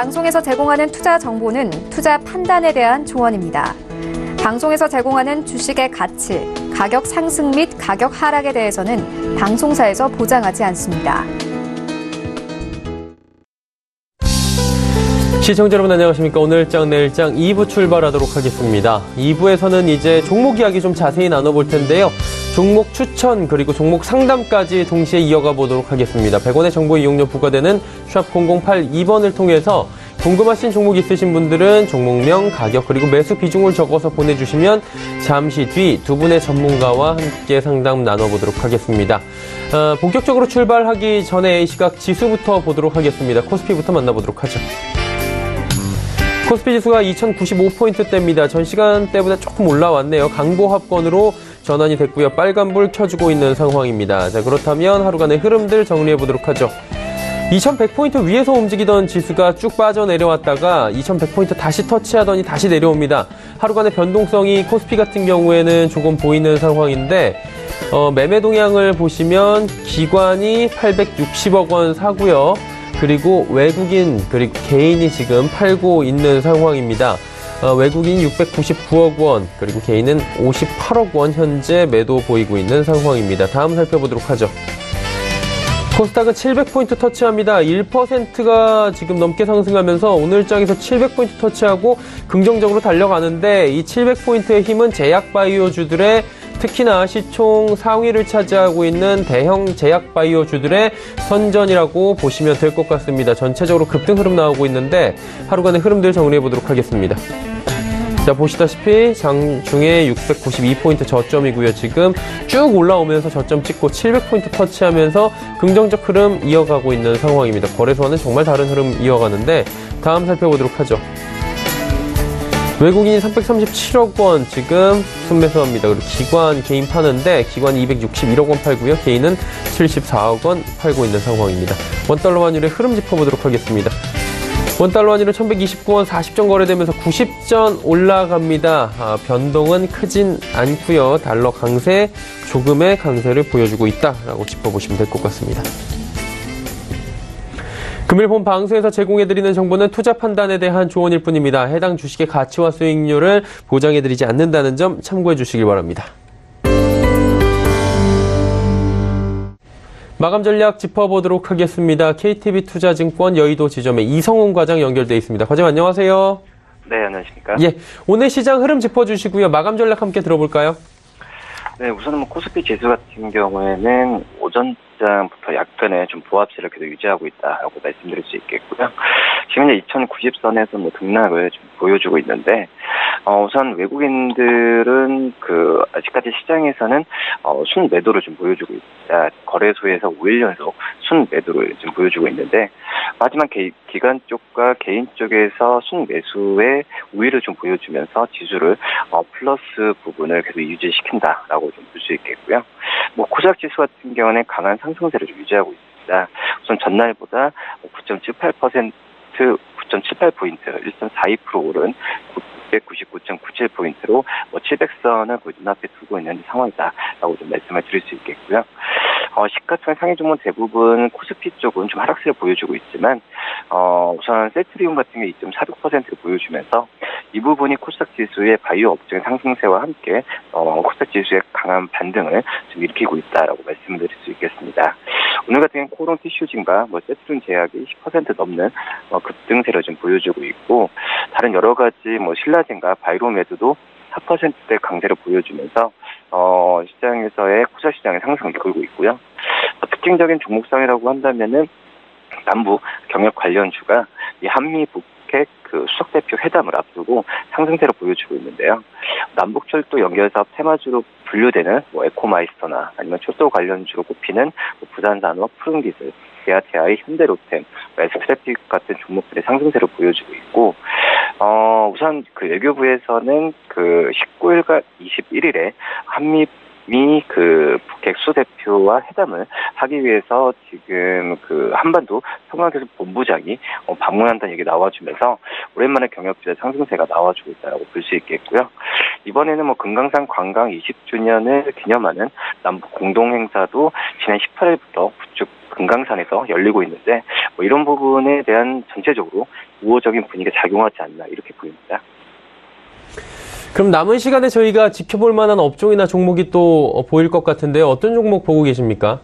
방송에서 제공하는 투자 정보는 투자 판단에 대한 조언입니다. 방송에서 제공하는 주식의 가치, 가격 상승 및 가격 하락에 대해서는 방송사에서 보장하지 않습니다. 시청자 여러분 안녕하십니까. 오늘장 내일장 2부 출발하도록 하겠습니다. 2부에서는 이제 종목 이야기 좀 자세히 나눠볼 텐데요. 종목 추천 그리고 종목 상담까지 동시에 이어가 보도록 하겠습니다. 100원의 정보 이용료 부과되는 샵 0082번을 통해서 궁금하신 종목 있으신 분들은 종목명, 가격 그리고 매수 비중을 적어서 보내주시면 잠시 뒤 두 분의 전문가와 함께 상담 나눠보도록 하겠습니다. 본격적으로 출발하기 전에 이 시각 지수부터 보도록 하겠습니다. 코스피부터 만나보도록 하죠. 코스피 지수가 2095포인트대입니다. 전 시간대보다 조금 올라왔네요. 강보합권으로 전환이 됐고요. 빨간불 켜주고 있는 상황입니다. 자, 그렇다면 하루간의 흐름들 정리해보도록 하죠. 2100포인트 위에서 움직이던 지수가 쭉 빠져내려왔다가 2100포인트 다시 터치하더니 다시 내려옵니다. 하루간의 변동성이 코스피 같은 경우에는 조금 보이는 상황인데 매매 동향을 보시면 기관이 860억 원 사고요. 그리고 외국인 그리고 개인이 지금 팔고 있는 상황입니다. 외국인 699억 원 그리고 개인은 58억 원 현재 매도 보이고 있는 상황입니다. 다음 살펴보도록 하죠. 코스닥은 700포인트 터치합니다. 1%가 지금 넘게 상승하면서 오늘장에서 700포인트 터치하고 긍정적으로 달려가는데 이 700포인트의 힘은 제약바이오주들의 특히나 시총 상위를 차지하고 있는 대형 제약바이오주들의 선전이라고 보시면 될 것 같습니다. 전체적으로 급등 흐름 나오고 있는데 하루간의 흐름들 정리해보도록 하겠습니다. 자, 보시다시피 장중에 692포인트 저점이고요. 지금 쭉 올라오면서 저점 찍고 700포인트 터치하면서 긍정적 흐름 이어가고 있는 상황입니다. 거래소와는 정말 다른 흐름 이어가는데 다음 살펴보도록 하죠. 외국인이 337억 원 지금 순매수합니다. 그리고 기관 개인 파는데 기관이 261억 원 팔고요. 개인은 74억 원 팔고 있는 상황입니다. 원달러 환율의 흐름 짚어보도록 하겠습니다. 원달러 환율은 1129원 40전 거래되면서 90전 올라갑니다. 변동은 크진 않고요. 달러 강세, 조금의 강세를 보여주고 있다라고 짚어보시면 될 것 같습니다. 금일 본 방송에서 제공해드리는 정보는 투자 판단에 대한 조언일 뿐입니다. 해당 주식의 가치와 수익률을 보장해드리지 않는다는 점 참고해 주시길 바랍니다. 마감 전략 짚어보도록 하겠습니다. KTB투자증권 여의도 지점에 이성훈 과장 연결돼 있습니다. 과장 안녕하세요. 네, 안녕하십니까? 예, 오늘 시장 흐름 짚어주시고요. 마감 전략 함께 들어볼까요? 네, 우선은 코스피 지수 같은 경우에는 오전장부터 약간의 좀 보합세를 계속 유지하고 있다라고 말씀드릴 수 있겠고요. 지금 이제 2090선에서 등락을 좀 보여주고 있는데, 우선 외국인들은 아직까지 시장에서는 순매도를 좀 보여주고 있다. 거래소에서 5일 연속 순매도를 좀 보여주고 있는데, 하지만 기관 쪽과 개인 쪽에서 순매수의 우위를 좀 보여주면서 지수를 플러스 부분을 계속 유지시킨다라고 좀 볼 수 있겠고요. 코스닥 지수 같은 경우는 강한 상승세를 좀 유지하고 있습니다. 우선 전날보다 9.78포인트, 1.42% 오른 999.97포인트로 700선을 눈앞에 두고 있는 상황이다라고 좀 말씀을 드릴 수 있겠고요. 시가총 상위 종목 대부분 코스피 쪽은 좀 하락세를 보여주고 있지만 우선 셀트리온 같은 게 2.46%를 보여주면서 이 부분이 코스닥 지수의 바이오 업종의 상승세와 함께 코스닥 지수의 강한 반등을 좀 일으키고 있다라고 말씀드릴 수 있겠습니다. 오늘 같은 경우는 코롱 티슈진과 셀트리온 제약이 10% 넘는 급등세를 좀 보여주고 있고 다른 여러 가지 신라젠과 바이로메드도 4%대 강세를 보여주면서 시장에서의 코스닥 시장의 상승을 이끌고 있고요. 특징적인 종목상이라고 한다면은 남북 경협 관련주가 이 한미 북핵 수석 대표 회담을 앞두고 상승세를 보여주고 있는데요. 남북철도 연결사업 테마주로 분류되는 에코마이스터나 아니면 철도 관련주로 꼽히는 부산산업, 푸른기술, 기아TI, 현대로템, SKT 같은 종목들의 상승세를 보여주고 있고, 우선 외교부에서는 19일과 21일에 한미 이미 그 객수 대표와 회담을 하기 위해서 지금 그 한반도 평화교섭 본부장이 방문한다는 얘기 나와주면서 오랜만에 경협지대 상승세가 나와주고 있다고 볼 수 있겠고요. 이번에는 뭐 금강산 관광 20주년을 기념하는 남북 공동행사도 지난 18일부터 북측 금강산에서 열리고 있는데 뭐 이런 부분에 대한 전체적으로 우호적인 분위기가 작용하지 않나 이렇게 보입니다. 그럼 남은 시간에 저희가 지켜볼 만한 업종이나 종목이 또 보일 것 같은데요. 어떤 종목 보고 계십니까?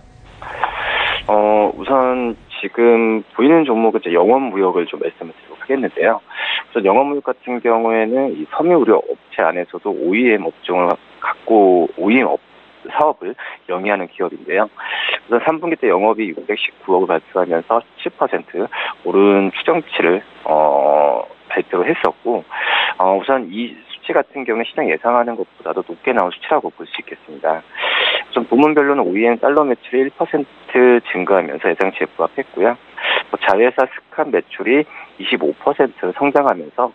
우선 지금 보이는 종목은 이제 영업무역을 좀 말씀을 드리도록 하겠는데요. 우선 영업무역 같은 경우에는 이 섬유의료 업체 안에서도 OEM 업종을 갖고 OEM 사업을 영위하는 기업인데요. 우선 3분기 때 영업이 619억을 발표하면서 17% 오른 추정치를 발표를 했었고, 우선 이 수치 같은 경우는 시장 예상하는 것보다도 높게 나온 수치라고 볼 수 있겠습니다. 우선 부문별로는 OEM 달러 매출이 1% 증가하면서 예상치에 부합했고요. 자회사 스칸 매출이 25% 성장하면서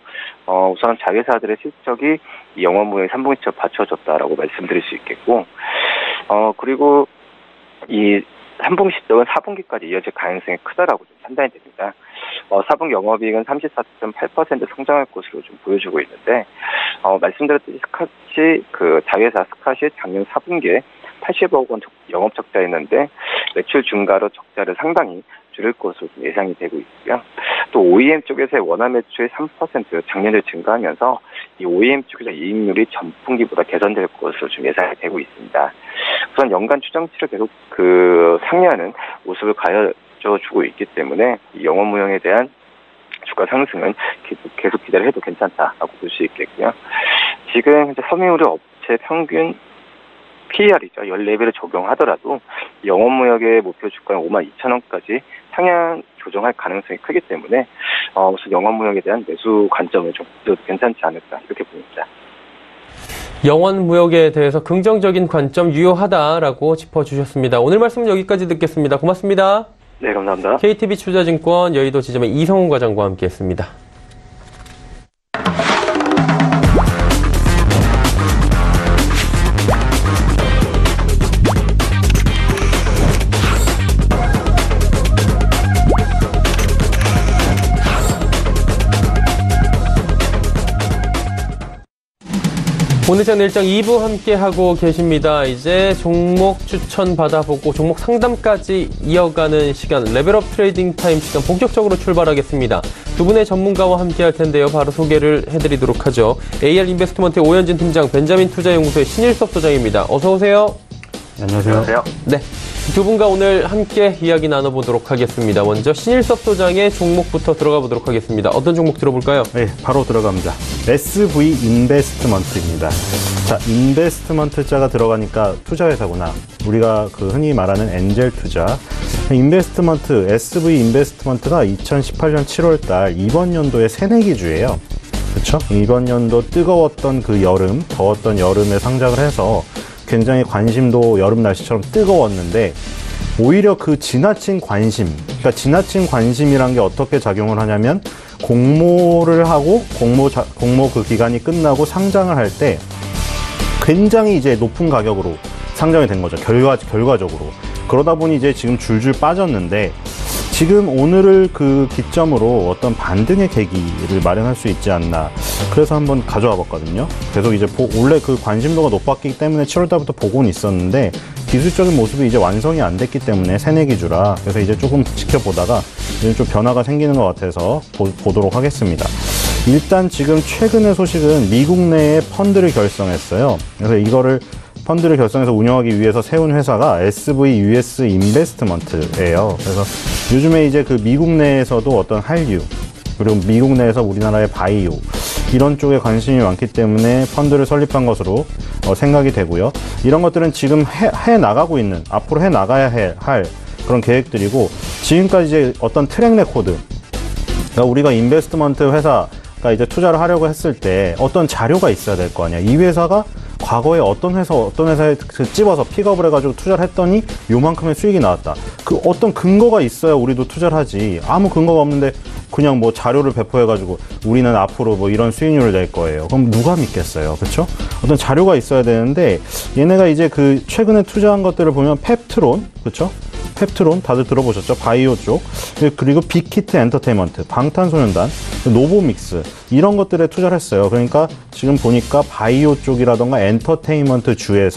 우선 자회사들의 실적이 영업무역 3분기처럼 받쳐줬다라고 말씀드릴 수 있겠고, 그리고 이 3분기 실적은 4분기까지 이어질 가능성이 크다라고 좀 판단이 됩니다. 4분기 영업이익은 34.8% 성장할 것으로 좀 보여주고 있는데, 말씀드렸듯이 스캇이 그 자회사 스캇이 작년 4분기에 80억 원 영업 적자였는데 매출 증가로 적자를 상당히 줄일 것으로 예상이 되고 있고요. 또 OEM 쪽에서의 원화 매출이 3% 작년에 증가하면서 이 OEM 쪽에서 이익률이 전분기보다 개선될 것으로 좀 예상이 되고 있습니다. 우선 연간 추정치를 계속 그 상회하는 모습을 가져주고 있기 때문에 이 영업무역에 대한 주가 상승은 계속 기대를 해도 괜찮다라고 볼 수 있겠고요. 지금 현재 섬유의료 업체 평균 PER이죠. 14배를 적용하더라도 영업무역의 목표 주가는 52,000원까지 상향 조정할 가능성이 크기 때문에 우선 영업무역에 대한 매수 관점을 좀 괜찮지 않을까 이렇게 보입니다. 영업무역에 대해서 긍정적인 관점 유효하다라고 짚어주셨습니다. 오늘 말씀 여기까지 듣겠습니다. 고맙습니다. 네, 감사합니다. KTB투자증권 여의도 지점의 이성훈 과장과 함께했습니다. 오늘 장 일정 2부 함께하고 계십니다. 이제 종목 추천 받아보고 종목 상담까지 이어가는 시간, 레벨업 트레이딩 타임 시간 본격적으로 출발하겠습니다. 두 분의 전문가와 함께할 텐데요. 바로 소개를 해드리도록 하죠. AR 인베스트먼트의 오현진 팀장, 벤자민 투자연구소의 신일섭 소장입니다. 어서 오세요. 안녕하세요. 네, 두 분과 오늘 함께 이야기 나눠보도록 하겠습니다. 먼저 신일섭 소장의 종목부터 들어가 보도록 하겠습니다. 어떤 종목 들어볼까요? 네, 바로 들어갑니다. SV 인베스트먼트입니다. 자, 인베스트먼트자가 들어가니까 투자회사구나. 우리가 그 흔히 말하는 엔젤 투자. 인베스트먼트, SV 인베스트먼트가 2018년 7월달 이번 연도의 새내기주예요. 그렇죠? 이번 연도 뜨거웠던 그 여름, 더웠던 여름에 상장을 해서 굉장히 관심도 여름 날씨처럼 뜨거웠는데 오히려 그 지나친 관심, 그러니까 지나친 관심이란 게 어떻게 작용을 하냐면 공모를 하고 공모 그 기간이 끝나고 상장을 할 때 굉장히 이제 높은 가격으로 상장이 된 거죠. 결과적으로. 그러다 보니 이제 지금 줄줄 빠졌는데 지금 오늘을 그 기점으로 어떤 반등의 계기를 마련할 수 있지 않나. 그래서 한번 가져와 봤거든요. 계속 이제 원래 그 관심도가 높았기 때문에 7월달부터 보고는 있었는데 기술적인 모습이 이제 완성이 안 됐기 때문에 새내기주라. 그래서 이제 조금 지켜보다가 이제 좀 변화가 생기는 것 같아서 보도록 하겠습니다. 일단 지금 최근의 소식은 미국 내에 펀드를 결성했어요. 그래서 이거를 펀드를 결성해서 운영하기 위해서 세운 회사가 SV US 인베스트먼트예요. 그래서 요즘에 이제 그 미국 내에서도 어떤 한류, 그리고 미국 내에서 우리나라의 바이오, 이런 쪽에 관심이 많기 때문에 펀드를 설립한 것으로 생각이 되고요. 이런 것들은 지금 해 나가고 있는, 앞으로 해 나가야 할 그런 계획들이고, 지금까지 이제 어떤 트랙 레코드, 그러니까 우리가 인베스트먼트 회사가 이제 투자를 하려고 했을 때 어떤 자료가 있어야 될 거 아니야. 이 회사가 과거에 어떤 회사에 찝어서 픽업을 해가지고 투자를 했더니 요만큼의 수익이 나왔다. 그 어떤 근거가 있어야 우리도 투자를 하지. 아무 근거가 없는데 그냥 뭐 자료를 배포해가지고 우리는 앞으로 뭐 이런 수익률을 낼 거예요. 그럼 누가 믿겠어요? 그렇죠? 어떤 자료가 있어야 되는데 얘네가 이제 그 최근에 투자한 것들을 보면 펩트론, 그렇죠? 펩트론 다들 들어보셨죠? 바이오 쪽. 그리고 빅히트 엔터테인먼트, 방탄소년단, 노보믹스 이런 것들에 투자를 했어요. 그러니까 지금 보니까 바이오 쪽이라던가 엔터테인먼트 주에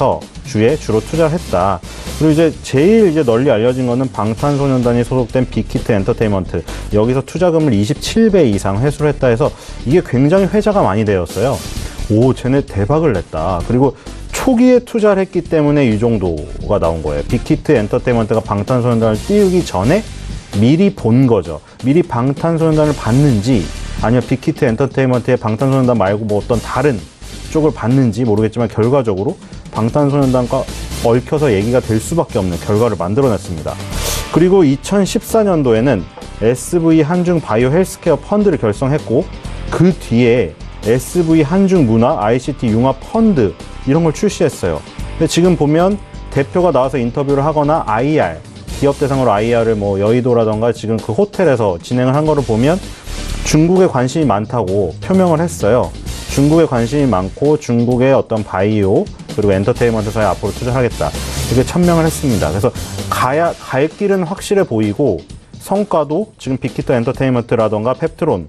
주로 투자를 했다. 그리고 이제 제일 이제 널리 알려진 거는 방탄소년단이 소속된 빅히트 엔터테인먼트. 여기서 투자금을 27배 이상 회수를 했다 해서 이게 굉장히 회자가 많이 되었어요. 오, 쟤네 대박을 냈다. 그리고 초기에 투자를 했기 때문에 이 정도가 나온 거예요. 빅히트 엔터테인먼트가 방탄소년단을 띄우기 전에 미리 본 거죠. 미리 방탄소년단을 봤는지 아니면 빅히트 엔터테인먼트의 방탄소년단 말고 뭐 어떤 다른 쪽을 봤는지 모르겠지만 결과적으로 방탄소년단과 얽혀서 얘기가 될 수밖에 없는 결과를 만들어냈습니다. 그리고 2014년도에는 SV 한중 바이오 헬스케어 펀드를 결성했고 그 뒤에 SV 한중 문화 ICT 융합 펀드 이런 걸 출시했어요. 근데 지금 보면 대표가 나와서 인터뷰를 하거나 IR, 기업 대상으로 IR을 뭐 여의도라던가 지금 그 호텔에서 진행을 한 거를 보면 중국에 관심이 많다고 표명을 했어요. 중국에 관심이 많고 중국의 어떤 바이오 그리고 엔터테인먼트사에 앞으로 투자하겠다. 이렇게 천명을 했습니다. 그래서 갈 길은 확실해 보이고 성과도 지금 빅히트 엔터테인먼트라던가 펩트론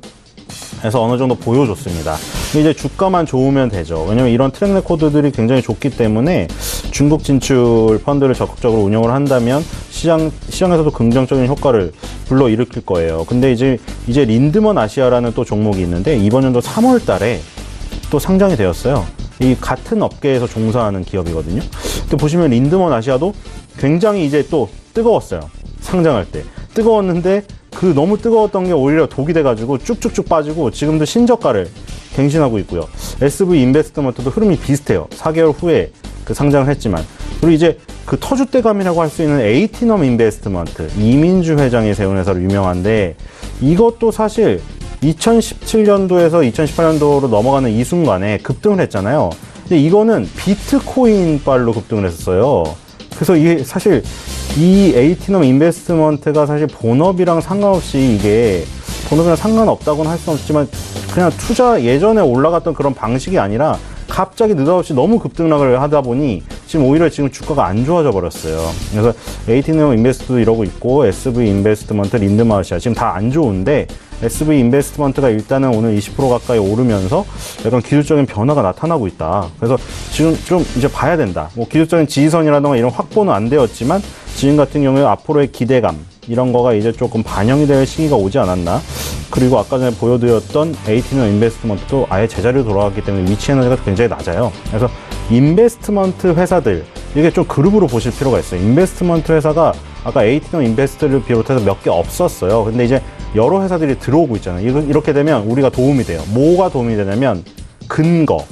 에서 어느 정도 보여줬습니다. 이제 주가만 좋으면 되죠. 왜냐면 이런 트랙 레코드들이 굉장히 좋기 때문에 중국 진출 펀드를 적극적으로 운영을 한다면 시장에서도 긍정적인 효과를 불러일으킬 거예요. 근데 이제 린드먼 아시아라는 또 종목이 있는데 이번 연도 3월 달에 또 상장이 되었어요. 이 같은 업계에서 종사하는 기업이거든요. 근데 보시면 린드먼 아시아도 굉장히 이제 또 뜨거웠어요. 상장할 때. 뜨거웠는데 그 너무 뜨거웠던 게 오히려 독이 돼가지고 쭉쭉쭉 빠지고 지금도 신저가를 갱신하고 있고요. SV 인베스트먼트도 흐름이 비슷해요. 4개월 후에 그 상장을 했지만. 그리고 이제 그 터줏대감이라고 할 수 있는 에이티넘 인베스트먼트, 이민주 회장이 세운 회사로 유명한데 이것도 사실 2017년도에서 2018년도로 넘어가는 이 순간에 급등을 했잖아요. 근데 이거는 비트코인 발로 급등을 했었어요. 그래서 이게 사실 이 에이티넘 인베스트먼트가 사실 본업이랑 상관없이 이게 본업이랑 상관없다고는 할 수는 없지만 그냥 투자 예전에 올라갔던 그런 방식이 아니라 갑자기 느닷없이 너무 급등락을 하다 보니 지금 오히려 지금 주가가 안 좋아져 버렸어요. 그래서 에이티넘 인베스트도 이러고 있고 SV 인베스트먼트, 린드마시아 지금 다 안 좋은데 SV 인베스트먼트가 일단은 오늘 20% 가까이 오르면서 약간 기술적인 변화가 나타나고 있다. 그래서 지금 좀 이제 봐야 된다. 뭐 기술적인 지지선이라던가 이런 확보는 안 되었지만 지금 같은 경우에 앞으로의 기대감 이런 거가 이제 조금 반영이 될 시기가 오지 않았나. 그리고 아까 전에 보여드렸던 에이티넘 인베스트먼트도 아예 제자리로 돌아갔기 때문에 위치 에너지가 굉장히 낮아요. 그래서 인베스트먼트 회사들 이게 좀 그룹으로 보실 필요가 있어요. 인베스트먼트 회사가 아까 에이티넘 인베스트를 비롯해서 몇 개 없었어요. 근데 이제 여러 회사들이 들어오고 있잖아요. 이렇게 되면 우리가 도움이 돼요. 뭐가 도움이 되냐면 근거.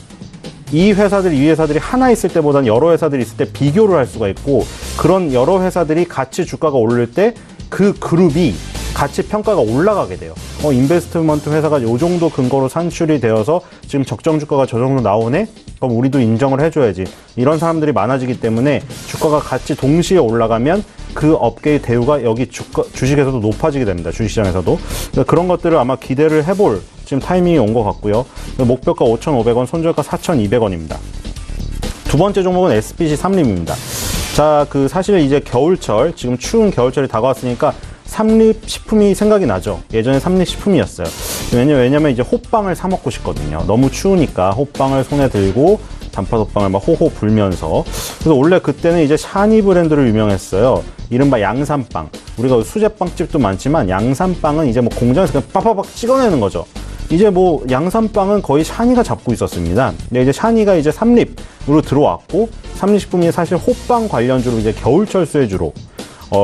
이 회사들이 하나 있을 때보다는 여러 회사들이 있을 때 비교를 할 수가 있고 그런 여러 회사들이 같이 주가가 오를 때 그 그룹이 가치 평가가 올라가게 돼요. 인베스트먼트 회사가 이 정도 근거로 산출이 되어서 지금 적정 주가가 저 정도 나오네? 그럼 우리도 인정을 해줘야지. 이런 사람들이 많아지기 때문에 주가가 같이 동시에 올라가면 그 업계의 대우가 여기 주식에서도 높아지게 됩니다. 주식시장에서도. 그런 것들을 아마 기대를 해볼 지금 타이밍이 온 것 같고요. 목표가 5,500원, 손절가 4,200원입니다. 두 번째 종목은 SPC 삼립입니다. 자, 사실 이제 겨울철, 지금 추운 겨울철이 다가왔으니까 삼립식품이 생각이 나죠. 예전에 삼립식품이었어요. 왜냐면 이제 호빵을 사 먹고 싶거든요. 너무 추우니까 호빵을 손에 들고 단팥 호빵을 막 호호 불면서. 그래서 원래 그때는 이제 샤니 브랜드로 유명했어요. 이른바 양산빵. 우리가 수제빵집도 많지만 양산빵은 이제 뭐 공장에서 그냥 빡빡빡 찍어내는 거죠. 이제 뭐 양산빵은 거의 샤니가 잡고 있었습니다. 근데 이제 샤니가 이제 삼립으로 들어왔고 삼립식품이 사실 호빵 관련주로 이제 겨울철 수혜주로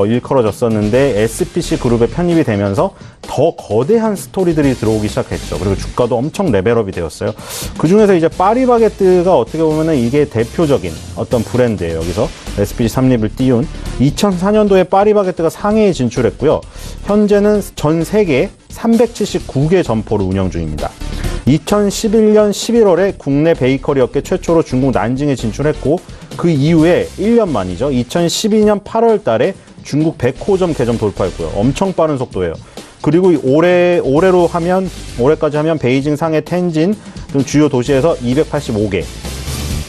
일컬어졌었는데 SPC 그룹에 편입이 되면서 더 거대한 스토리들이 들어오기 시작했죠. 그리고 주가도 엄청 레벨업이 되었어요. 그 중에서 이제 파리바게뜨가 어떻게 보면은 이게 대표적인 어떤 브랜드예요. 여기서 SPC 삼립을 띄운 2004년도에 파리바게뜨가 상해에 진출했고요. 현재는 전 세계 379개 점포를 운영 중입니다. 2011년 11월에 국내 베이커리 업계 최초로 중국 난징에 진출했고 그 이후에 1년 만이죠. 2012년 8월 달에 중국 100호점 개점 돌파했고요. 엄청 빠른 속도예요. 그리고 올해까지 하면 베이징, 상해, 텐진 등 주요 도시에서 285개.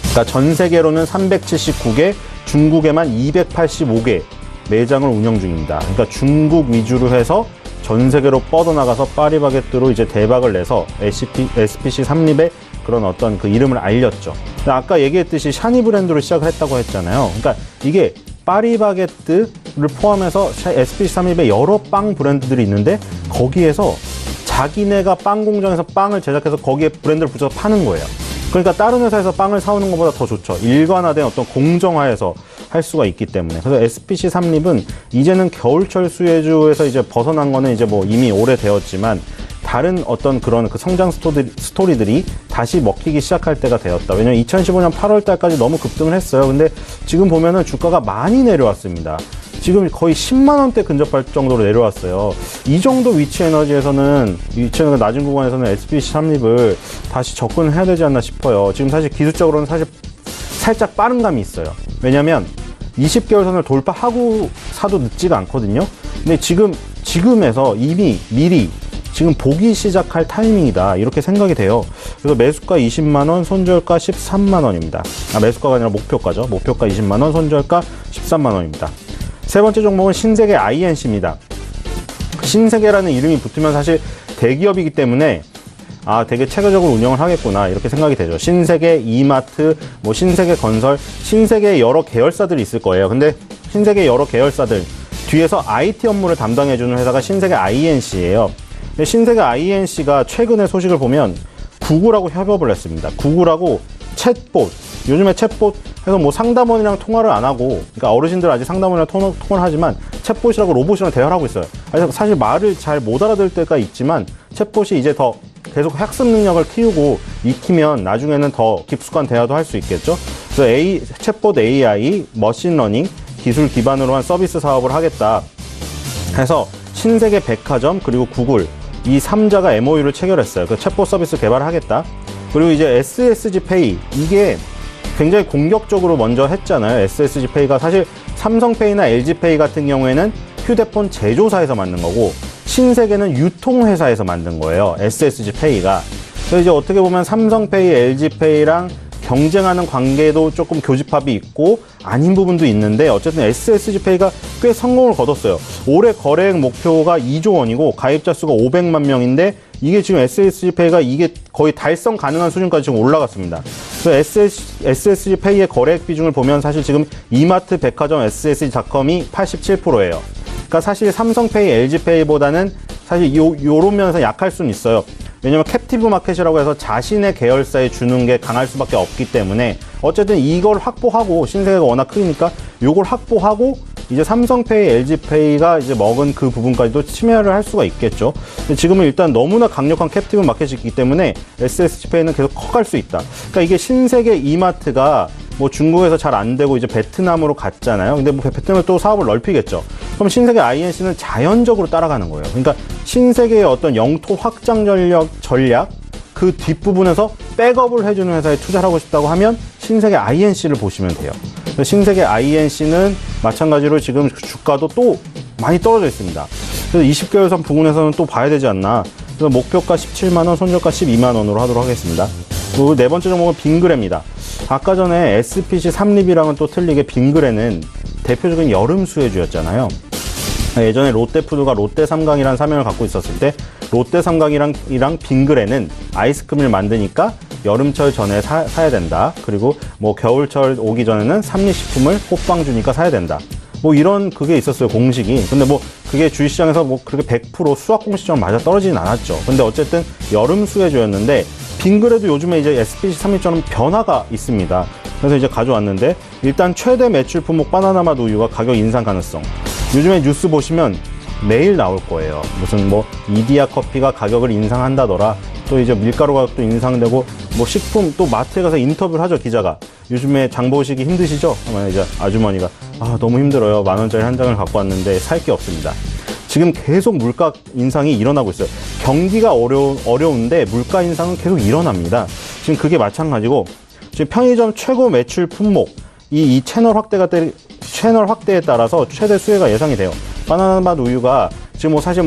그러니까 전 세계로는 379개, 중국에만 285개 매장을 운영 중입니다. 그러니까 중국 위주로 해서 전 세계로 뻗어나가서 파리바게뜨로 이제 대박을 내서 SPC 삼립의 그런 어떤 그 이름을 알렸죠. 아까 얘기했듯이 샤니 브랜드로 시작을 했다고 했잖아요. 그러니까 이게 파리바게뜨를 포함해서 SPC 삼립의 여러 빵 브랜드들이 있는데 거기에서 자기네가 빵 공장에서 빵을 제작해서 거기에 브랜드를 붙여서 파는 거예요. 그러니까 다른 회사에서 빵을 사오는 것보다 더 좋죠. 일관화된 어떤 공정화에서 할 수가 있기 때문에. 그래서 SPC 삼립은 이제는 겨울철 수혜주에서 이제 벗어난 거는 이제 뭐 이미 오래되었지만 다른 어떤 그런 그 성장 스토리들이 다시 먹히기 시작할 때가 되었다. 왜냐면 2015년 8월 달까지 너무 급등을 했어요. 근데 지금 보면은 주가가 많이 내려왔습니다. 지금 거의 10만 원대 근접할 정도로 내려왔어요. 이 정도 위치 에너지에서는 낮은 구간에서는 SPC 삼립을 다시 접근을 해야 되지 않나 싶어요. 지금 사실 기술적으로는 사실 살짝 빠른 감이 있어요. 왜냐면 20개월 선을 돌파하고 사도 늦지가 않거든요. 근데 지금에서 이미 미리 지금 보기 시작할 타이밍이다. 이렇게 생각이 돼요. 그래서 매수가 20만 원, 손절가 13만 원입니다. 매수가가 아니라 목표가죠. 목표가 20만 원, 손절가 13만 원입니다. 세 번째 종목은 신세계 INC입니다. 신세계라는 이름이 붙으면 사실 대기업이기 때문에 되게 체계적으로 운영을 하겠구나 이렇게 생각이 되죠. 신세계, 이마트, 뭐 신세계 건설, 신세계의 여러 계열사들이 있을 거예요. 근데 신세계 여러 계열사들 뒤에서 IT 업무를 담당해주는 회사가 신세계 INC예요. 근데 신세계 INC가 최근의 소식을 보면 구글하고 협업을 했습니다. 구글하고 챗봇, 요즘에 챗봇 해서 뭐 상담원이랑 통화를 안 하고, 그러니까 어르신들 아직 상담원이랑 통화를 하지만 챗봇이라고 로봇이랑 대화를 하고 있어요. 그래서 사실 말을 잘 못 알아들 때가 있지만 챗봇이 이제 더 계속 학습 능력을 키우고 익히면 나중에는 더 깊숙한 대화도 할 수 있겠죠. 그래서 챗봇 AI, 머신러닝 기술 기반으로 한 서비스 사업을 하겠다 해서 신세계 백화점 그리고 구글 이 3자가 MOU를 체결했어요. 그 챗봇 서비스 개발을 하겠다. 그리고 이제 SSG페이 이게 굉장히 공격적으로 먼저 했잖아요. SSG페이가 사실 삼성페이나 LG페이 같은 경우에는 휴대폰 제조사에서 만든 거고 신세계는 유통회사에서 만든 거예요. SSG페이가. 그래서 이제 어떻게 보면 삼성페이, LG페이랑 경쟁하는 관계도 조금 교집합이 있고 아닌 부분도 있는데 어쨌든 SSG페이가 꽤 성공을 거뒀어요. 올해 거래액 목표가 2조 원이고 가입자 수가 500만 명인데 이게 지금 SSG페이가 이게 거의 달성 가능한 수준까지 지금 올라갔습니다. 그래서 SSG페이의 거래액 비중을 보면 사실 지금 이마트, 백화점, SSG닷컴이 87%예요. 그러니까 사실 삼성페이, LG페이보다는 사실 요런 면에서 약할 수는 있어요. 왜냐면 캡티브 마켓이라고 해서 자신의 계열사에 주는 게 강할 수밖에 없기 때문에 어쨌든 이걸 확보하고 신세계가 워낙 크니까 요걸 확보하고 이제 삼성페이, LG페이가 이제 먹은 그 부분까지도 침해를 할 수가 있겠죠. 근데 지금은 일단 너무나 강력한 캡티브 마켓이 있기 때문에 SSG페이는 계속 커갈 수 있다. 그러니까 이게 신세계 이마트가 뭐 중국에서 잘 안 되고 이제 베트남으로 갔잖아요. 근데 뭐 베트남에 또 사업을 넓히겠죠. 그럼 신세계 INC는 자연적으로 따라가는 거예요. 그러니까 신세계의 어떤 영토 확장 전략 그 뒷부분에서 백업을 해주는 회사에 투자를 하고 싶다고 하면 신세계 INC를 보시면 돼요. 신세계 INC는 마찬가지로 지금 주가도 또 많이 떨어져 있습니다. 그래서 20개월 선 부근에서는 또 봐야 되지 않나. 그래서 목표가 17만 원, 손절가 12만 원으로 하도록 하겠습니다. 그리고 네 번째 종목은 빙그레입니다. 아까 전에 SPC 삼립이랑은 또 틀리게 빙그레는 대표적인 여름 수혜주였잖아요. 예전에 롯데푸드가 롯데삼강이라는 사명을 갖고 있었을 때 롯데삼강이랑 빙그레는 아이스크림을 만드니까 여름철 전에 사야 된다. 그리고 뭐 겨울철 오기 전에는 삼립식품을 호빵 주니까 사야 된다. 뭐 이런 그게 있었어요, 공식이. 근데 뭐 그게 주식시장에서 뭐 그렇게 100% 수학 공식처럼 맞아 떨어지진 않았죠. 근데 어쨌든 여름 수혜주였는데 빙그레도 요즘에 이제 SPC 삼립처럼 변화가 있습니다. 그래서 이제 가져왔는데 일단 최대 매출 품목 바나나맛 우유가 가격 인상 가능성. 요즘에 뉴스 보시면 매일 나올 거예요. 무슨 뭐 이디야 커피가 가격을 인상한다더라. 또 이제 밀가루 가격도 인상되고 뭐 식품 또 마트에 가서 인터뷰를 하죠, 기자가. 요즘에 장 보시기 힘드시죠? 하면 이제 아주머니가 너무 힘들어요. 10,000원짜리 한 장을 갖고 왔는데 살 게 없습니다. 지금 계속 물가 인상이 일어나고 있어요. 경기가 어려운데 물가 인상은 계속 일어납니다. 지금 그게 마찬가지고 지금 편의점 최고 매출 품목 이 채널 확대에 따라서 최대 수혜가 예상이 돼요. 바나나맛 우유가 지금 사실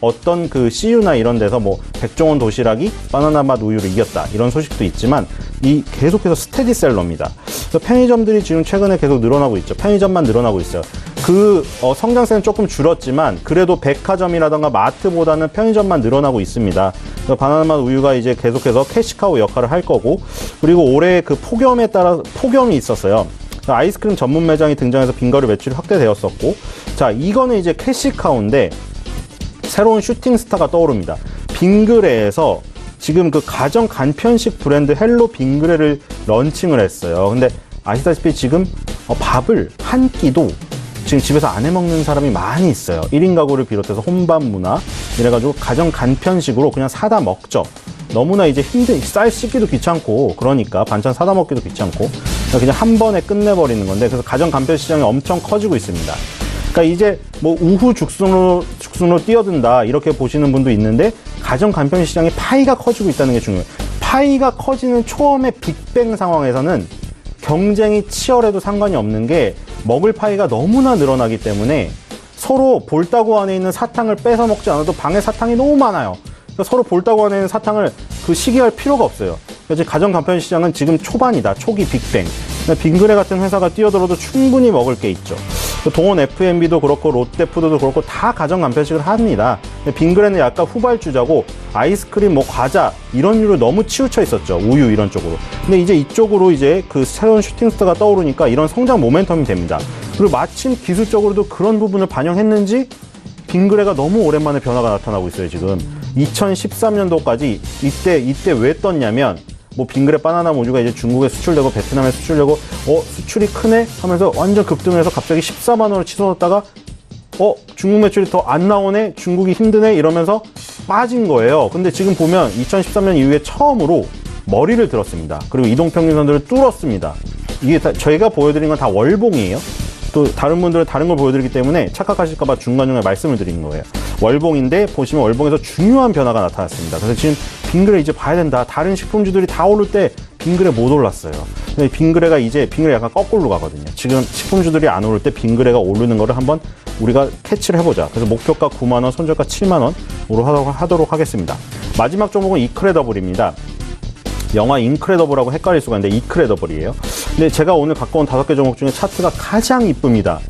어떤 그 CU나 이런 데서 백종원 도시락이 바나나맛 우유를 이겼다 이런 소식도 있지만 이 계속해서 스테디셀러입니다. 그래서 편의점들이 지금 최근에 계속 늘어나고 있죠. 편의점만 늘어나고 있어요. 그 성장세는 조금 줄었지만 그래도 백화점이라던가 마트보다는 편의점만 늘어나고 있습니다. 그래서 바나나맛 우유가 이제 계속해서 캐시카우 역할을 할 거고, 그리고 올해 그 폭염이 있었어요. 아이스크림 전문 매장이 등장해서 빙거리 매출이 확대되었었고, 자, 이거는 이제 캐시카우인데 새로운 슈팅 스타가 떠오릅니다. 빙그레에서 지금 그 가정 간편식 브랜드 헬로 빙그레를 런칭을 했어요. 근데 아시다시피 지금 밥을 한 끼도 지금 집에서 안 해먹는 사람이 많이 있어요. 1인 가구를 비롯해서 혼밥 문화 이래가지고 가정 간편식으로 그냥 사다 먹죠. 너무나 이제 쌀 씻기도 귀찮고, 그러니까 반찬 사다 먹기도 귀찮고 그냥 한 번에 끝내버리는 건데, 그래서 가정 간편 시장이 엄청 커지고 있습니다. 그러니까 이제 우후 죽순으로 뛰어든다 이렇게 보시는 분도 있는데, 가정 간편 시장의 파이가 커지고 있다는 게 중요해요. 파이가 커지는 처음에 빅뱅 상황에서는 경쟁이 치열해도 상관이 없는 게, 먹을 파이가 너무나 늘어나기 때문에 서로 볼따구 안에 있는 사탕을 뺏어 먹지 않아도 방에 사탕이 너무 많아요. 그러니까 서로 볼따구 안에 있는 사탕을 시기할 필요가 없어요. 그래서 가정 간편 시장은 지금 초반이다. 초기 빅뱅. 빙그레 같은 회사가 뛰어들어도 충분히 먹을 게 있죠. 동원 F&B도 그렇고 롯데푸드도 그렇고 다 가정 간편식을 합니다. 빙그레는 약간 후발주자고, 아이스크림, 과자 이런 류로 너무 치우쳐 있었죠. 우유 이런 쪽으로. 근데 이제 이쪽으로 이제 그 새로운 슈팅스타가 떠오르니까 이런 성장 모멘텀이 됩니다. 그리고 마침 기술적으로도 그런 부분을 반영했는지 빙그레가 너무 오랜만에 변화가 나타나고 있어요. 지금 2013년도까지 이때 왜 떴냐면, 빙그레 바나나 우유가 이제 중국에 수출되고 베트남에 수출되고 수출이 크네 하면서 완전 급등해서 갑자기 14만 원으로 치솟았다가 중국 매출이 더 안 나오네, 중국이 힘드네 이러면서 빠진 거예요. 근데 지금 보면 2013년 이후에 처음으로 머리를 들었습니다. 그리고 이동평균선들을 뚫었습니다. 이게 저희가 보여드린 건 다 월봉이에요. 또 다른 분들은 다른 걸 보여드리기 때문에 착각하실까봐 중간중간에 말씀을 드리는 거예요. 월봉인데 보시면 월봉에서 중요한 변화가 나타났습니다. 그래서 지금 빙그레 이제 봐야 된다. 다른 식품주들이 다 오를 때 빙그레 못 올랐어요. 근데 빙그레 약간 거꾸로 가거든요. 지금 식품주들이 안 오를 때 빙그레가 오르는 거를 한번 우리가 캐치를 해보자. 그래서 목표가 9만 원, 손절가 7만 원으로 하도록 하겠습니다. 마지막 종목은 이크레더블입니다. 영화 인크레더블하고 헷갈릴 수가 있는데 이크레더블이에요. 근데 제가 오늘 갖고 온 5개 종목 중에 차트가 가장 이쁩니다.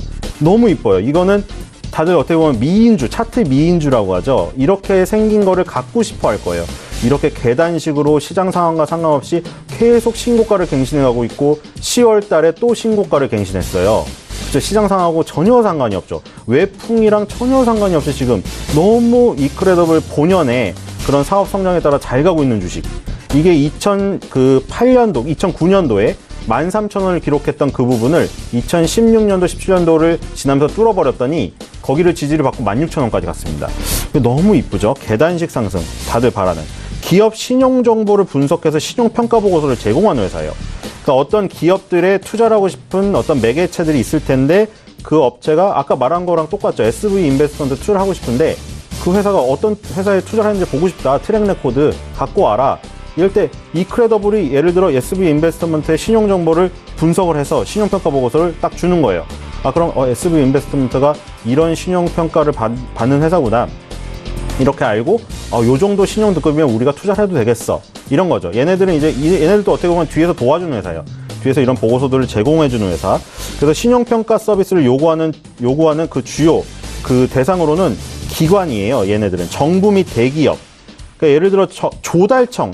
너무 이뻐요. 이거는 다들 어떻게 보면 차트 미인주라고 하죠. 이렇게 생긴 거를 갖고 싶어 할 거예요. 이렇게 계단식으로 시장 상황과 상관없이 계속 신고가를 갱신해가고 있고, 10월 달에 또 신고가를 갱신했어요. 시장 상황하고 전혀 상관이 없죠. 외풍이랑 전혀 상관이 없이 지금 너무 이크레더블 본연의 그런 사업 성장에 따라 잘 가고 있는 주식. 이게 2009년도에 13,000원을 기록했던 그 부분을 2016년도, 17년도를 지나면서 뚫어버렸더니 거기를 지지를 받고 16,000원까지 갔습니다. 너무 이쁘죠? 계단식 상승, 다들 바라는. 기업 신용 정보를 분석해서 신용평가 보고서를 제공하는 회사예요. 그러니까 어떤 기업들에 투자를 하고 싶은 어떤 매개체들이 있을 텐데, 그 업체가 아까 말한 거랑 똑같죠. SV 인베스트먼트 투자를 하고 싶은데 그 회사가 어떤 회사에 투자를 했는지 보고 싶다. 트랙 레코드 갖고 와라. 이럴 때 이크레더블이 예를 들어 SV 인베스트먼트의 신용 정보를 분석을 해서 신용평가 보고서를 딱 주는 거예요. 그럼 SV 인베스트먼트가 이런 신용평가를 받는 회사구나. 이렇게 알고 요 정도 신용 등급이면 우리가 투자를 해도 되겠어. 이런 거죠. 얘네들도 어떻게 보면 뒤에서 도와주는 회사예요. 뒤에서 이런 보고서들을 제공해주는 회사. 그래서 신용평가 서비스를 요구하는 그 주요 그 대상으로는 기관이에요. 얘네들은 정부 및 대기업. 그러니까 예를 들어 조달청,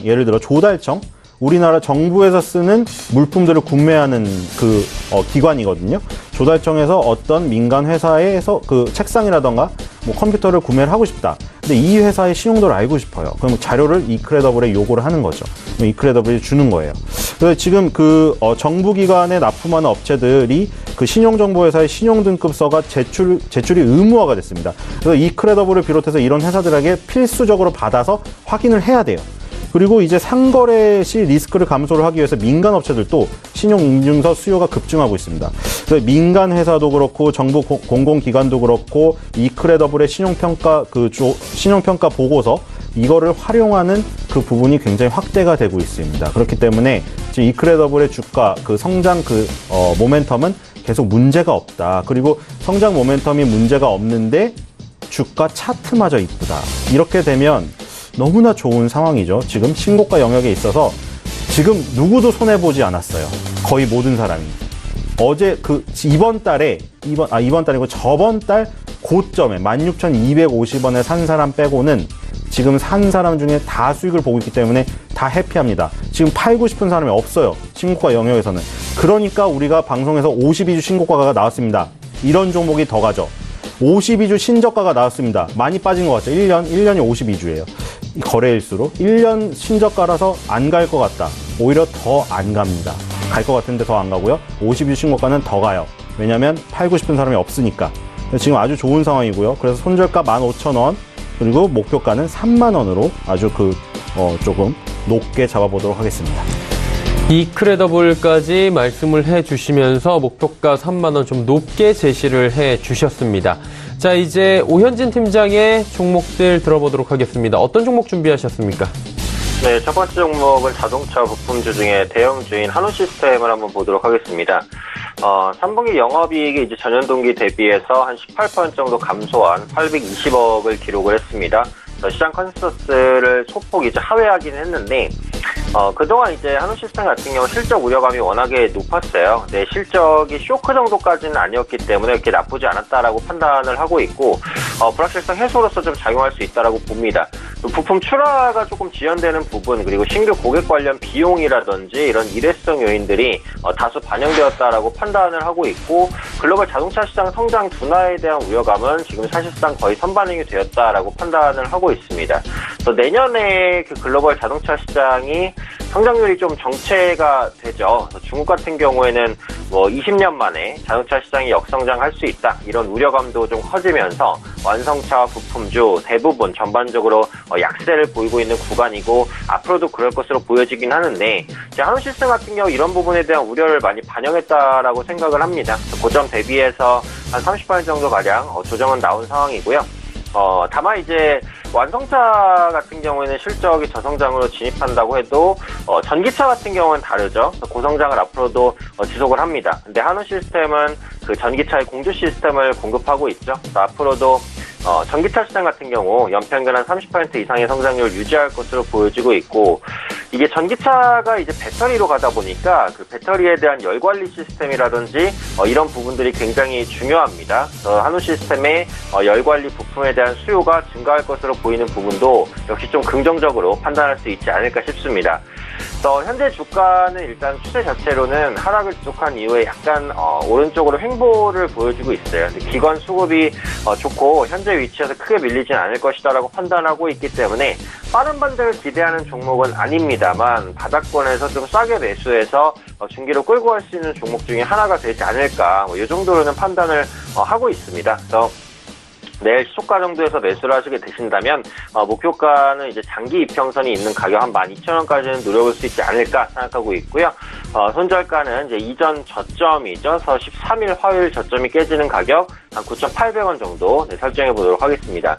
우리나라 정부에서 쓰는 물품들을 구매하는 그 기관이거든요. 조달청에서 어떤 민간 회사에서 그 책상이라던가 컴퓨터를 구매를 하고 싶다. 근데 이 회사의 신용도를 알고 싶어요. 그럼 자료를 이크레더블에 요구를 하는 거죠. 그럼 이크레더블이 주는 거예요. 그래서 지금 정부기관에 납품하는 업체들이 그 신용정보회사의 신용등급서가 제출이 의무화가 됐습니다. 그래서 이크레더블을 비롯해서 이런 회사들에게 필수적으로 받아서 확인을 해야 돼요. 그리고 이제 상거래 시 리스크를 감소를 하기 위해서 민간 업체들도 신용인증서 수요가 급증하고 있습니다. 그래서 민간 회사도 그렇고 정부 공공기관도 그렇고 이크레더블의 신용평가 보고서 이거를 활용하는 그 부분이 굉장히 확대가 되고 있습니다. 그렇기 때문에 지금 이크레더블의 주가 성장 모멘텀은 계속 문제가 없다. 그리고 성장 모멘텀이 문제가 없는데 주가 차트마저 이쁘다. 이렇게 되면 너무나 좋은 상황이죠. 지금 신고가 영역에 있어서 지금 누구도 손해보지 않았어요. 거의 모든 사람이. 어제 이번 달이고 저번 달 고점에 16,250원에 산 사람 빼고는 지금 산 사람 중에 다 수익을 보고 있기 때문에 다 해피합니다. 지금 팔고 싶은 사람이 없어요. 신고가 영역에서는. 그러니까 우리가 방송에서 52주 신고가가 나왔습니다. 이런 종목이 더 가죠. 52주 신저가가 나왔습니다. 많이 빠진 것 같죠. 1년이 52주예요. 거래일수로 1년 신저가라서 안 갈 것 같다. 오히려 더 안 갑니다. 갈 것 같은데 더 안 가고요. 52주 신고가는 더 가요. 왜냐면 팔고 싶은 사람이 없으니까. 지금 아주 좋은 상황이고요. 그래서 손절가 15,000원 그리고 목표가는 3만원으로 아주 조금 높게 잡아보도록 하겠습니다. 이크레더블까지 말씀을 해주시면서 목표가 3만원 좀 높게 제시를 해주셨습니다. 자, 이제 오현진 팀장의 종목들 들어보도록 하겠습니다. 어떤 종목 준비하셨습니까? 네, 첫 번째 종목은 자동차 부품주 중에 대형주인 한우시스템을 한번 보도록 하겠습니다. 3분기 영업이익이 이제 전년 동기 대비해서 한 18% 정도 감소한 820억을 기록을 했습니다. 시장 컨센서스를 소폭 이제 하회하긴 했는데, 그동안 이제 한우시스템 같은 경우 실적 우려감이 워낙에 높았어요. 네, 실적이 쇼크 정도까지는 아니었기 때문에 이렇게 나쁘지 않았다라고 판단을 하고 있고, 불확실성 해소로서 좀 작용할 수 있다라고 봅니다. 부품 출하가 조금 지연되는 부분, 그리고 신규 고객 관련 비용이라든지 이런 일회성 요인들이 다소 반영되었다라고 판단을 하고 있고, 글로벌 자동차 시장 성장 둔화에 대한 우려감은 지금 사실상 거의 선반영이 되었다라고 판단을 하고 있습니다. 내년에 그 글로벌 자동차 시장이 성장률이 좀 정체가 되죠. 중국 같은 경우에는 20년 만에 자동차 시장이 역성장할 수 있다. 이런 우려감도 좀 커지면서 완성차 부품주 대부분 전반적으로 약세를 보이고 있는 구간이고 앞으로도 그럴 것으로 보여지긴 하는데 한우시스템 같은 경우 이런 부분에 대한 우려를 많이 반영했다라고 생각을 합니다. 고점 대비해서 한 30% 정도 가량 조정은 나온 상황이고요. 다만 이제 완성차 같은 경우에는 실적이 저성장으로 진입한다고 해도 전기차 같은 경우는 다르죠. 고성장을 앞으로도 지속을 합니다. 근데 한우시스템은 그 전기차의 공조 시스템을 공급하고 있죠. 앞으로도 전기차 시장 같은 경우 연평균 한 30% 이상의 성장률을 유지할 것으로 보여지고 있고, 이게 전기차가 이제 배터리로 가다 보니까 그 배터리에 대한 열 관리 시스템이라든지 이런 부분들이 굉장히 중요합니다. 한우시스템의 열 관리 부품에 대한 수요가 증가할 것으로 보이는 부분도 역시 좀 긍정적으로 판단할 수 있지 않을까 싶습니다. 현재 주가는 일단 추세 자체로는 하락을 지속한 이후에 약간 오른쪽으로 횡보를 보여주고 있어요. 기관 수급이 좋고 현재 위치에서 크게 밀리진 않을 것이다라고 판단하고 있기 때문에 빠른 반등을 기대하는 종목은 아닙니다만 바닥권에서 좀 싸게 매수해서 중기로 끌고 갈 수 있는 종목 중에 하나가 되지 않을까, 이 정도로는 판단을 하고 있습니다. 그래서 내일 시초가 정도에서 매수를 하시게 되신다면 목표가는 이제 장기 이평선이 있는 가격 한 12,000원까지는 노려볼 수 있지 않을까 생각하고 있고요. 손절가는 이제 이전 저점이죠. 13일 화요일 저점이 깨지는 가격 한 9,800원 정도 설정해 보도록 하겠습니다.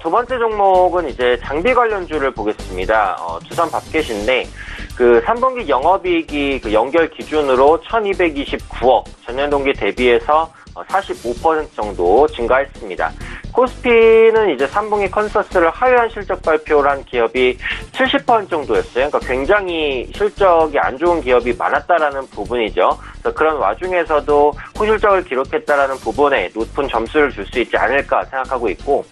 두 번째 종목은 이제 장비 관련주를 보겠습니다. 두산 밥켓인데 그 3분기 영업이익이 그 연결 기준으로 1,229억, 전년 동기 대비해서 45% 정도 증가했습니다. 코스피는 이제 3분기 컨센서스를 하회한 실적 발표를 한 기업이 70% 정도였어요. 그러니까 굉장히 실적이 안 좋은 기업이 많았다라는 부분이죠. 그래서 그런 와중에서도 호실적을 기록했다라는 부분에 높은 점수를 줄 수 있지 않을까 생각하고 있고,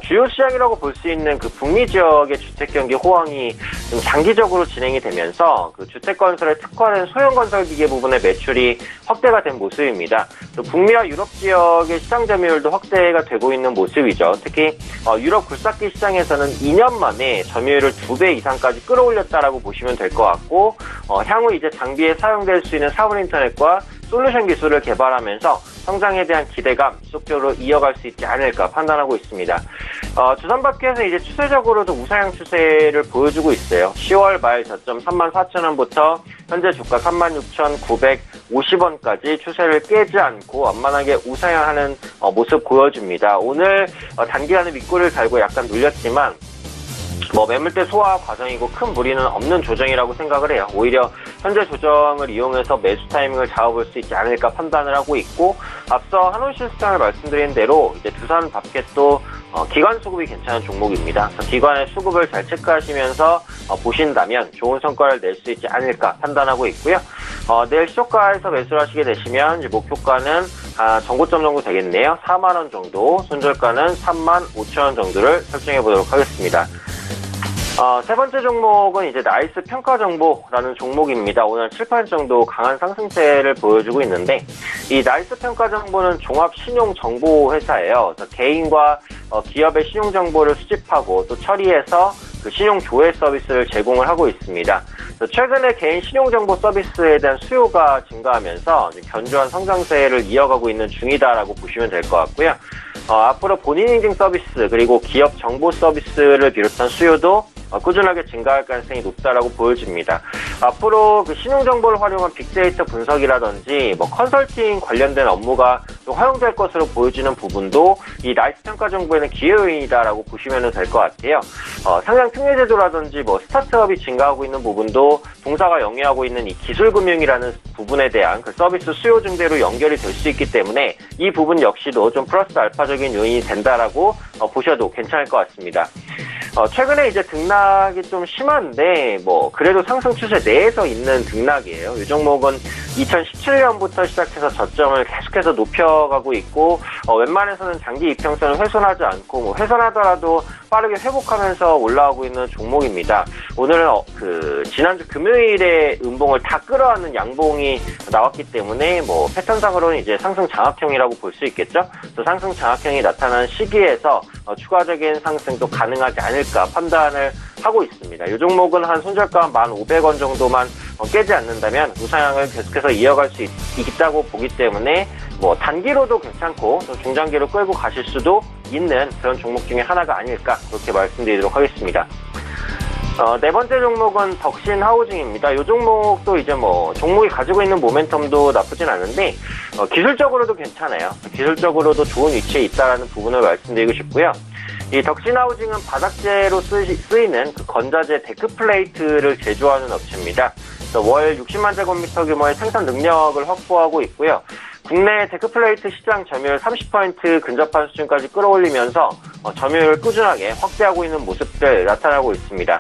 주요 시장이라고 볼 수 있는 그 북미 지역의 주택 경기 호황이 좀 장기적으로 진행이 되면서 그 주택 건설에 특화된 소형 건설 기계 부분의 매출이 확대가 된 모습입니다. 또 북미와 유럽 지역의 시장 점유율도 확대가 되고 있는 모습이죠. 특히 유럽 굴삭기 시장에서는 2년 만에 점유율을 2배 이상까지 끌어올렸다라고 보시면 될 것 같고, 향후 이제 장비에 사용될 수 있는 사물 인터넷과 솔루션 기술을 개발하면서 성장에 대한 기대감 지속적으로 이어갈 수 있지 않을까 판단하고 있습니다. 주선밖에서 이제 추세적으로도 우상향 추세를 보여주고 있어요. 10월 말 저점 34,000원부터 현재 주가 36,950원까지 추세를 깨지 않고 완만하게 우상향하는 모습 보여줍니다. 오늘 단기간에 윗골을 달고 약간 눌렸지만 매물대 소화 과정이고 큰 무리는 없는 조정이라고 생각을 해요. 오히려 현재 조정을 이용해서 매수 타이밍을 잡아볼 수 있지 않을까 판단을 하고 있고, 앞서 한온시스템을 말씀드린 대로 이제 두산 밥켓도 기관 수급이 괜찮은 종목입니다. 그래서 기관의 수급을 잘 체크하시면서 보신다면 좋은 성과를 낼 수 있지 않을까 판단하고 있고요. 내일 시초가에서 매수를 하시게 되시면 이제 목표가는 전고점 정도 되겠네요. 4만 원 정도, 손절가는 3만 5천 원 정도를 설정해 보도록 하겠습니다. 세 번째 종목은 이제 나이스 평가정보라는 종목입니다. 오늘 7% 정도 강한 상승세를 보여주고 있는데, 이 나이스 평가정보는 종합신용정보회사예요. 그래서 개인과 기업의 신용정보를 수집하고 또 처리해서 그 신용조회 서비스를 제공을 하고 있습니다. 최근에 개인 신용정보 서비스에 대한 수요가 증가하면서 견조한 성장세를 이어가고 있는 중이다라고 보시면 될 것 같고요. 앞으로 본인 인증 서비스 그리고 기업 정보 서비스를 비롯한 수요도 꾸준하게 증가할 가능성이 높다라고 보여집니다. 앞으로 그 신용정보를 활용한 빅데이터 분석이라든지 컨설팅 관련된 업무가 좀 허용될 것으로 보여지는 부분도 이 나이스 평가 정보에는 기회 요인이다라고 보시면 될 것 같아요. 상장 특례 제도라든지 스타트업이 증가하고 있는 부분도 동사가 영위하고 있는 이 기술금융이라는 부분에 대한 그 서비스 수요 증대로 연결이 될 수 있기 때문에 이 부분 역시도 좀 플러스 알파적인 요인이 된다라고 보셔도 괜찮을 것 같습니다. 최근에 이제 등락이 좀 심한데 그래도 상승 추세 내에서 있는 등락이에요. 이 종목은 2017년부터 시작해서 저점을 계속해서 높여가고 있고, 웬만해서는 장기 이평선을 훼손하지 않고 훼손하더라도 빠르게 회복하면서 올라오고 있는 종목입니다. 오늘은 지난주 금요일에 음봉을 다 끌어안는 양봉이 나왔기 때문에 패턴상으로는 이제 상승 장악형이라고 볼 수 있겠죠. 또 상승 장악형이 나타난 시기에서 추가적인 상승도 가능하지 않을까 판단을 하고 있습니다. 이 종목은 한 손절가 1,500원 정도만 깨지 않는다면 우상향을 계속해서 이어갈 수 있다고 보기 때문에 단기로도 괜찮고 또 중장기로 끌고 가실 수도 있는 그런 종목 중에 하나가 아닐까 그렇게 말씀드리도록 하겠습니다. 네 번째 종목은 덕신 하우징입니다. 이 종목도 이제 종목이 가지고 있는 모멘텀도 나쁘진 않은데 기술적으로도 괜찮아요. 기술적으로도 좋은 위치에 있다는 부분을 말씀드리고 싶고요. 이 덕신 하우징은 바닥재로 쓰이는 그 건자재 데크플레이트를 제조하는 업체입니다. 월 60만 제곱미터 규모의 생산 능력을 확보하고 있고요. 국내 데크플레이트 시장 점유율 30% 근접한 수준까지 끌어올리면서 점유율을 꾸준하게 확대하고 있는 모습들 나타나고 있습니다.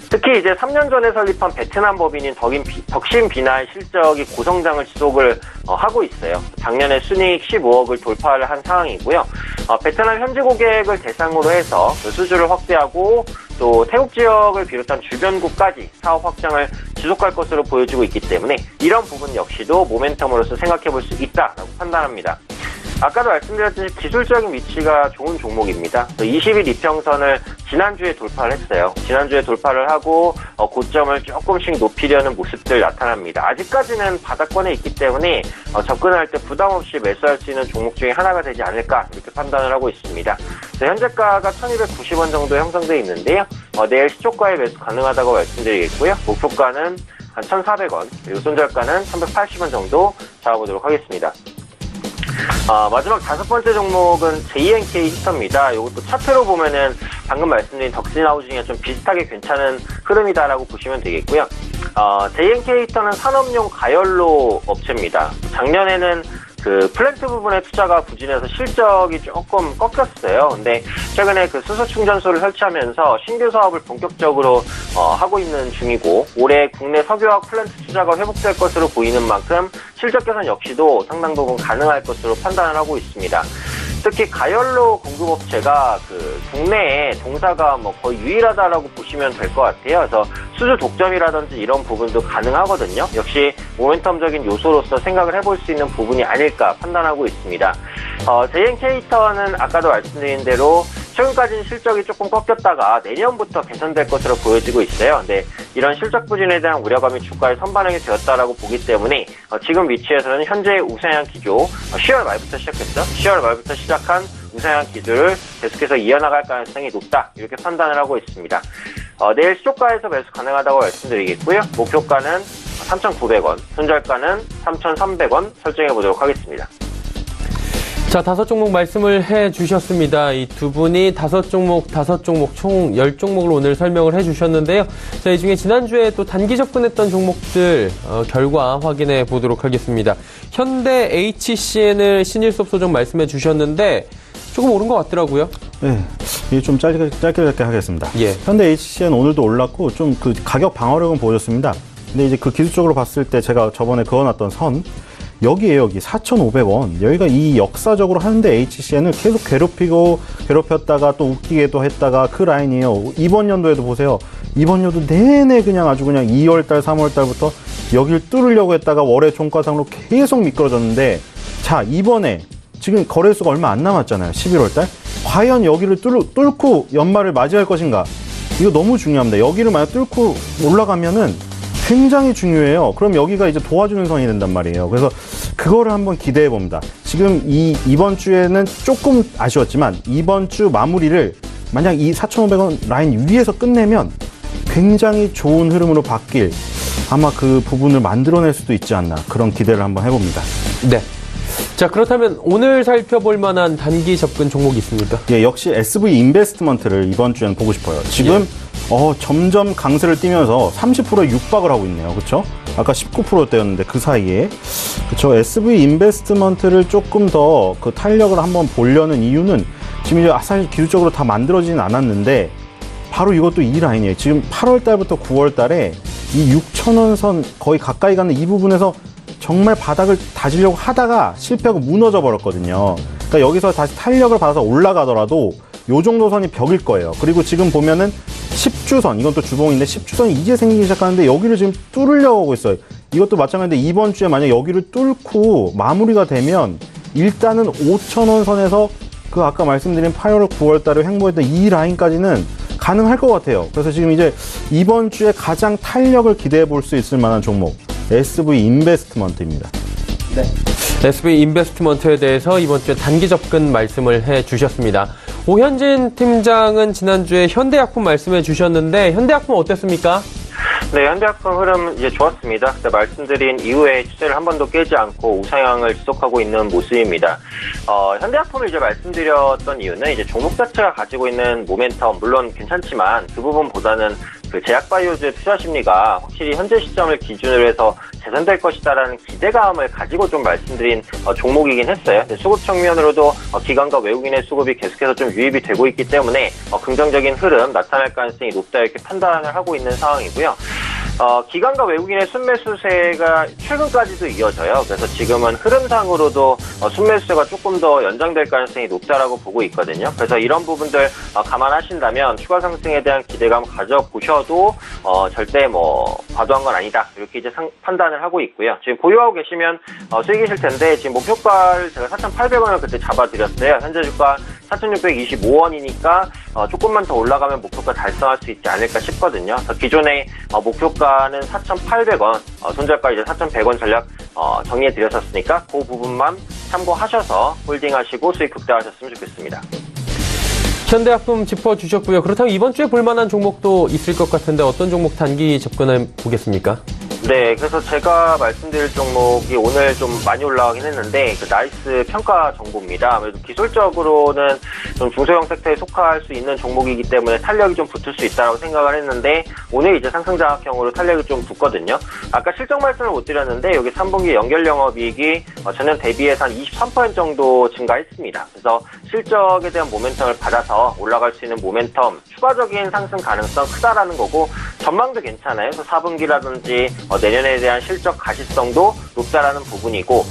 특히 이제 3년 전에 설립한 베트남 법인인 덕신 비나의 실적이 고성장을 지속을 하고 있어요. 작년에 순이익 15억을 돌파를 한 상황이고요. 베트남 현지 고객을 대상으로 해서 그 수주를 확대하고 또 태국 지역을 비롯한 주변국까지 사업 확장을 지속할 것으로 보여지고 있기 때문에 이런 부분 역시도 모멘텀으로서 생각해 볼 수 있다라고 판단합니다. 아까도 말씀드렸듯이 기술적인 위치가 좋은 종목입니다. 20일 이평선을 지난주에 돌파를 했어요. 지난주에 돌파를 하고 고점을 조금씩 높이려는 모습들 나타납니다. 아직까지는 바닥권에 있기 때문에 접근할 때 부담 없이 매수할 수 있는 종목 중에 하나가 되지 않을까 이렇게 판단을 하고 있습니다. 현재가가 1,290원 정도 형성되어 있는데요. 내일 시초가에 매수 가능하다고 말씀드리겠고요. 목표가는 한 1,400원, 그리고 손절가는 1,380원 정도 잡아보도록 하겠습니다. 마지막 다섯 번째 종목은 JNK 히터입니다. 이것도 차트로 보면은 방금 말씀드린 덕신 하우징에 좀 비슷하게 괜찮은 흐름이다라고 보시면 되겠고요. JNK 히터는 산업용 가열로 업체입니다. 작년에는 그 플랜트 부분의 투자가 부진해서 실적이 조금 꺾였어요. 근데 최근에 그 수소 충전소를 설치하면서 신규 사업을 본격적으로 하고 있는 중이고, 올해 국내 석유화학 플랜트 투자가 회복될 것으로 보이는 만큼 실적 개선 역시도 상당 부분 가능할 것으로 판단을 하고 있습니다. 특히 가열로 공급업체가 그 국내에 동사가 거의 유일하다라고 보시면 될 것 같아요. 그래서 수주 독점이라든지 이런 부분도 가능하거든요. 역시 모멘텀적인 요소로서 생각을 해볼 수 있는 부분이 아닐까 판단하고 있습니다. JNK 히터는 아까도 말씀드린 대로 최근까지는 실적이 조금 꺾였다가 내년부터 개선될 것으로 보여지고 있어요. 근데 이런 실적 부진에 대한 우려감이 주가에 선반영이 되었다라고 보기 때문에 지금 위치에서는 현재의 우상향 기조, 10월 말부터 시작했죠. 10월 말부터 시작한 우상향 기조를 계속해서 이어나갈 가능성이 높다 이렇게 판단을 하고 있습니다. 내일 시초가에서 매수 가능하다고 말씀드리겠고요. 목표가는 3,900원, 손절가는 3,300원 설정해 보도록 하겠습니다. 자, 5종목 말씀을 해 주셨습니다. 이 두 분이 5종목 총 10종목을 오늘 설명을 해 주셨는데요. 자, 이 중에 지난주에 또 단기 접근했던 종목들 결과 확인해 보도록 하겠습니다. 현대 HCN을 신일섭 소장 말씀해 주셨는데 조금 오른 것 같더라고요. 네, 이게 좀 짧게 하겠습니다. 예. 현대 HCN 오늘도 올랐고 좀 그 가격 방어력은 보여줬습니다. 근데 이제 그 기술적으로 봤을 때 제가 저번에 그어놨던 선 여기에요, 여기 4,500원. 여기가 이 역사적으로 현대 HCN을 계속 괴롭혔다가 또 웃기게도 했다가 그 라인이에요. 이번 연도에도 보세요. 이번 연도 내내 그냥 아주 그냥 2월달, 3월달부터 여기를 뚫으려고 했다가 월의 종가상으로 계속 미끄러졌는데, 자, 이번에 지금 거래수가 얼마 안 남았잖아요. 11월달. 과연 여기를 뚫고 연말을 맞이할 것인가? 이거 너무 중요합니다. 여기를 만약 뚫고 올라가면은 굉장히 중요해요. 그럼 여기가 이제 도와주는 선이 된단 말이에요. 그래서 그거를 한번 기대해 봅니다. 지금 이번 주에는 조금 아쉬웠지만 이번 주 마무리를 만약 이 4,500원 라인 위에서 끝내면 굉장히 좋은 흐름으로 바뀔 아마 그 부분을 만들어낼 수도 있지 않나 그런 기대를 한번 해봅니다. 네. 자, 그렇다면 오늘 살펴볼 만한 단기 접근 종목이 있습니까? 예, 역시 SV 인베스트먼트를 이번 주에는 보고 싶어요. 지금 점점 강세를 띠면서 30%에 육박을 하고 있네요. 그렇죠? 아까 19%대였는데 그 사이에 그렇죠? SV 인베스트먼트를 조금 더 그 탄력을 한번 보려는 이유는 지금 이제 사실 기술적으로 다 만들어지진 않았는데 바로 이것도 이 라인이에요. 지금 8월 달부터 9월 달에 이 6,000원 선 거의 가까이 가는 이 부분에서 정말 바닥을 다지려고 하다가 실패하고 무너져 버렸거든요. 그러니까 여기서 다시 탄력을 받아서 올라가더라도 요 정도 선이 벽일 거예요. 그리고 지금 보면은 10주선, 이건 또 주봉인데 10주선이 이제 생기기 시작하는데 여기를 지금 뚫으려고 하고 있어요. 이것도 마찬가지인데 이번 주에 만약 여기를 뚫고 마무리가 되면 일단은 5,000원 선에서 그 아까 말씀드린 8월, 9월 달에 횡보했던 이 라인까지는 가능할 것 같아요. 그래서 지금 이제 이번 주에 가장 탄력을 기대해 볼 수 있을 만한 종목 SV 인베스트먼트입니다. 네. SV 인베스트먼트에 대해서 이번 주에 단기 접근 말씀을 해 주셨습니다. 오현진 팀장은 지난주에 현대약품 말씀해 주셨는데 현대약품 어땠습니까? 네, 현대약품 흐름 이제 좋았습니다. 그때 말씀드린 이후에 추세를 한 번도 깨지 않고 우상향을 지속하고 있는 모습입니다. 현대약품을 이제 말씀드렸던 이유는 이제 종목 자체가 가지고 있는 모멘텀 물론 괜찮지만 그 부분보다는 그 제약바이오주의 투자 심리가 확실히 현재 시점을 기준으로 해서 개선될 것이다라는 기대감을 가지고 좀 말씀드린 종목이긴 했어요. 수급 측면으로도 기관과 외국인의 수급이 계속해서 좀 유입이 되고 있기 때문에 긍정적인 흐름 나타날 가능성이 높다 이렇게 판단을 하고 있는 상황이고요. 기관과 외국인의 순매수세가 최근까지도 이어져요. 그래서 지금은 흐름상으로도 순매수세가 조금 더 연장될 가능성이 높다라고 보고 있거든요. 그래서 이런 부분들 감안하신다면 추가 상승에 대한 기대감 가져보셔도 절대 과도한 건 아니다. 이렇게 이제 판단을 하고 있고요. 지금 보유하고 계시면 수익이실 텐데 지금 목표가를 제가 4,800원을 그때 잡아드렸어요. 현재 주가 4,625원이니까 조금만 더 올라가면 목표가 달성할 수 있지 않을까 싶거든요. 그래서 기존의 목표가는 4,800원, 손절가 이제 4,100원 전략 정리해드렸었으니까 그 부분만 참고하셔서 홀딩하시고 수익 극대화하셨으면 좋겠습니다. 현대약품 짚어주셨고요. 그렇다면 이번 주에 볼만한 종목도 있을 것 같은데 어떤 종목 단기 접근해 보겠습니까? 네, 그래서 제가 말씀드릴 종목이 오늘 좀 많이 올라가긴 했는데 그 나이스 평가 정보입니다. 아무래도 기술적으로는 좀 중소형 섹터에 속할 수 있는 종목이기 때문에 탄력이 좀 붙을 수 있다고 생각을 했는데 오늘 이제 상승장악형으로 탄력이 좀 붙거든요. 아까 실적 말씀을 못 드렸는데 여기 3분기 연결 영업이익이 전년 대비해서 한 23% 정도 증가했습니다. 그래서 실적에 대한 모멘텀을 받아서 올라갈 수 있는 모멘텀, 추가적인 상승 가능성 크다라는 거고 전망도 괜찮아요. 그래서 4분기라든지 내년에 대한 실적 가시성도 높다라는 부분이고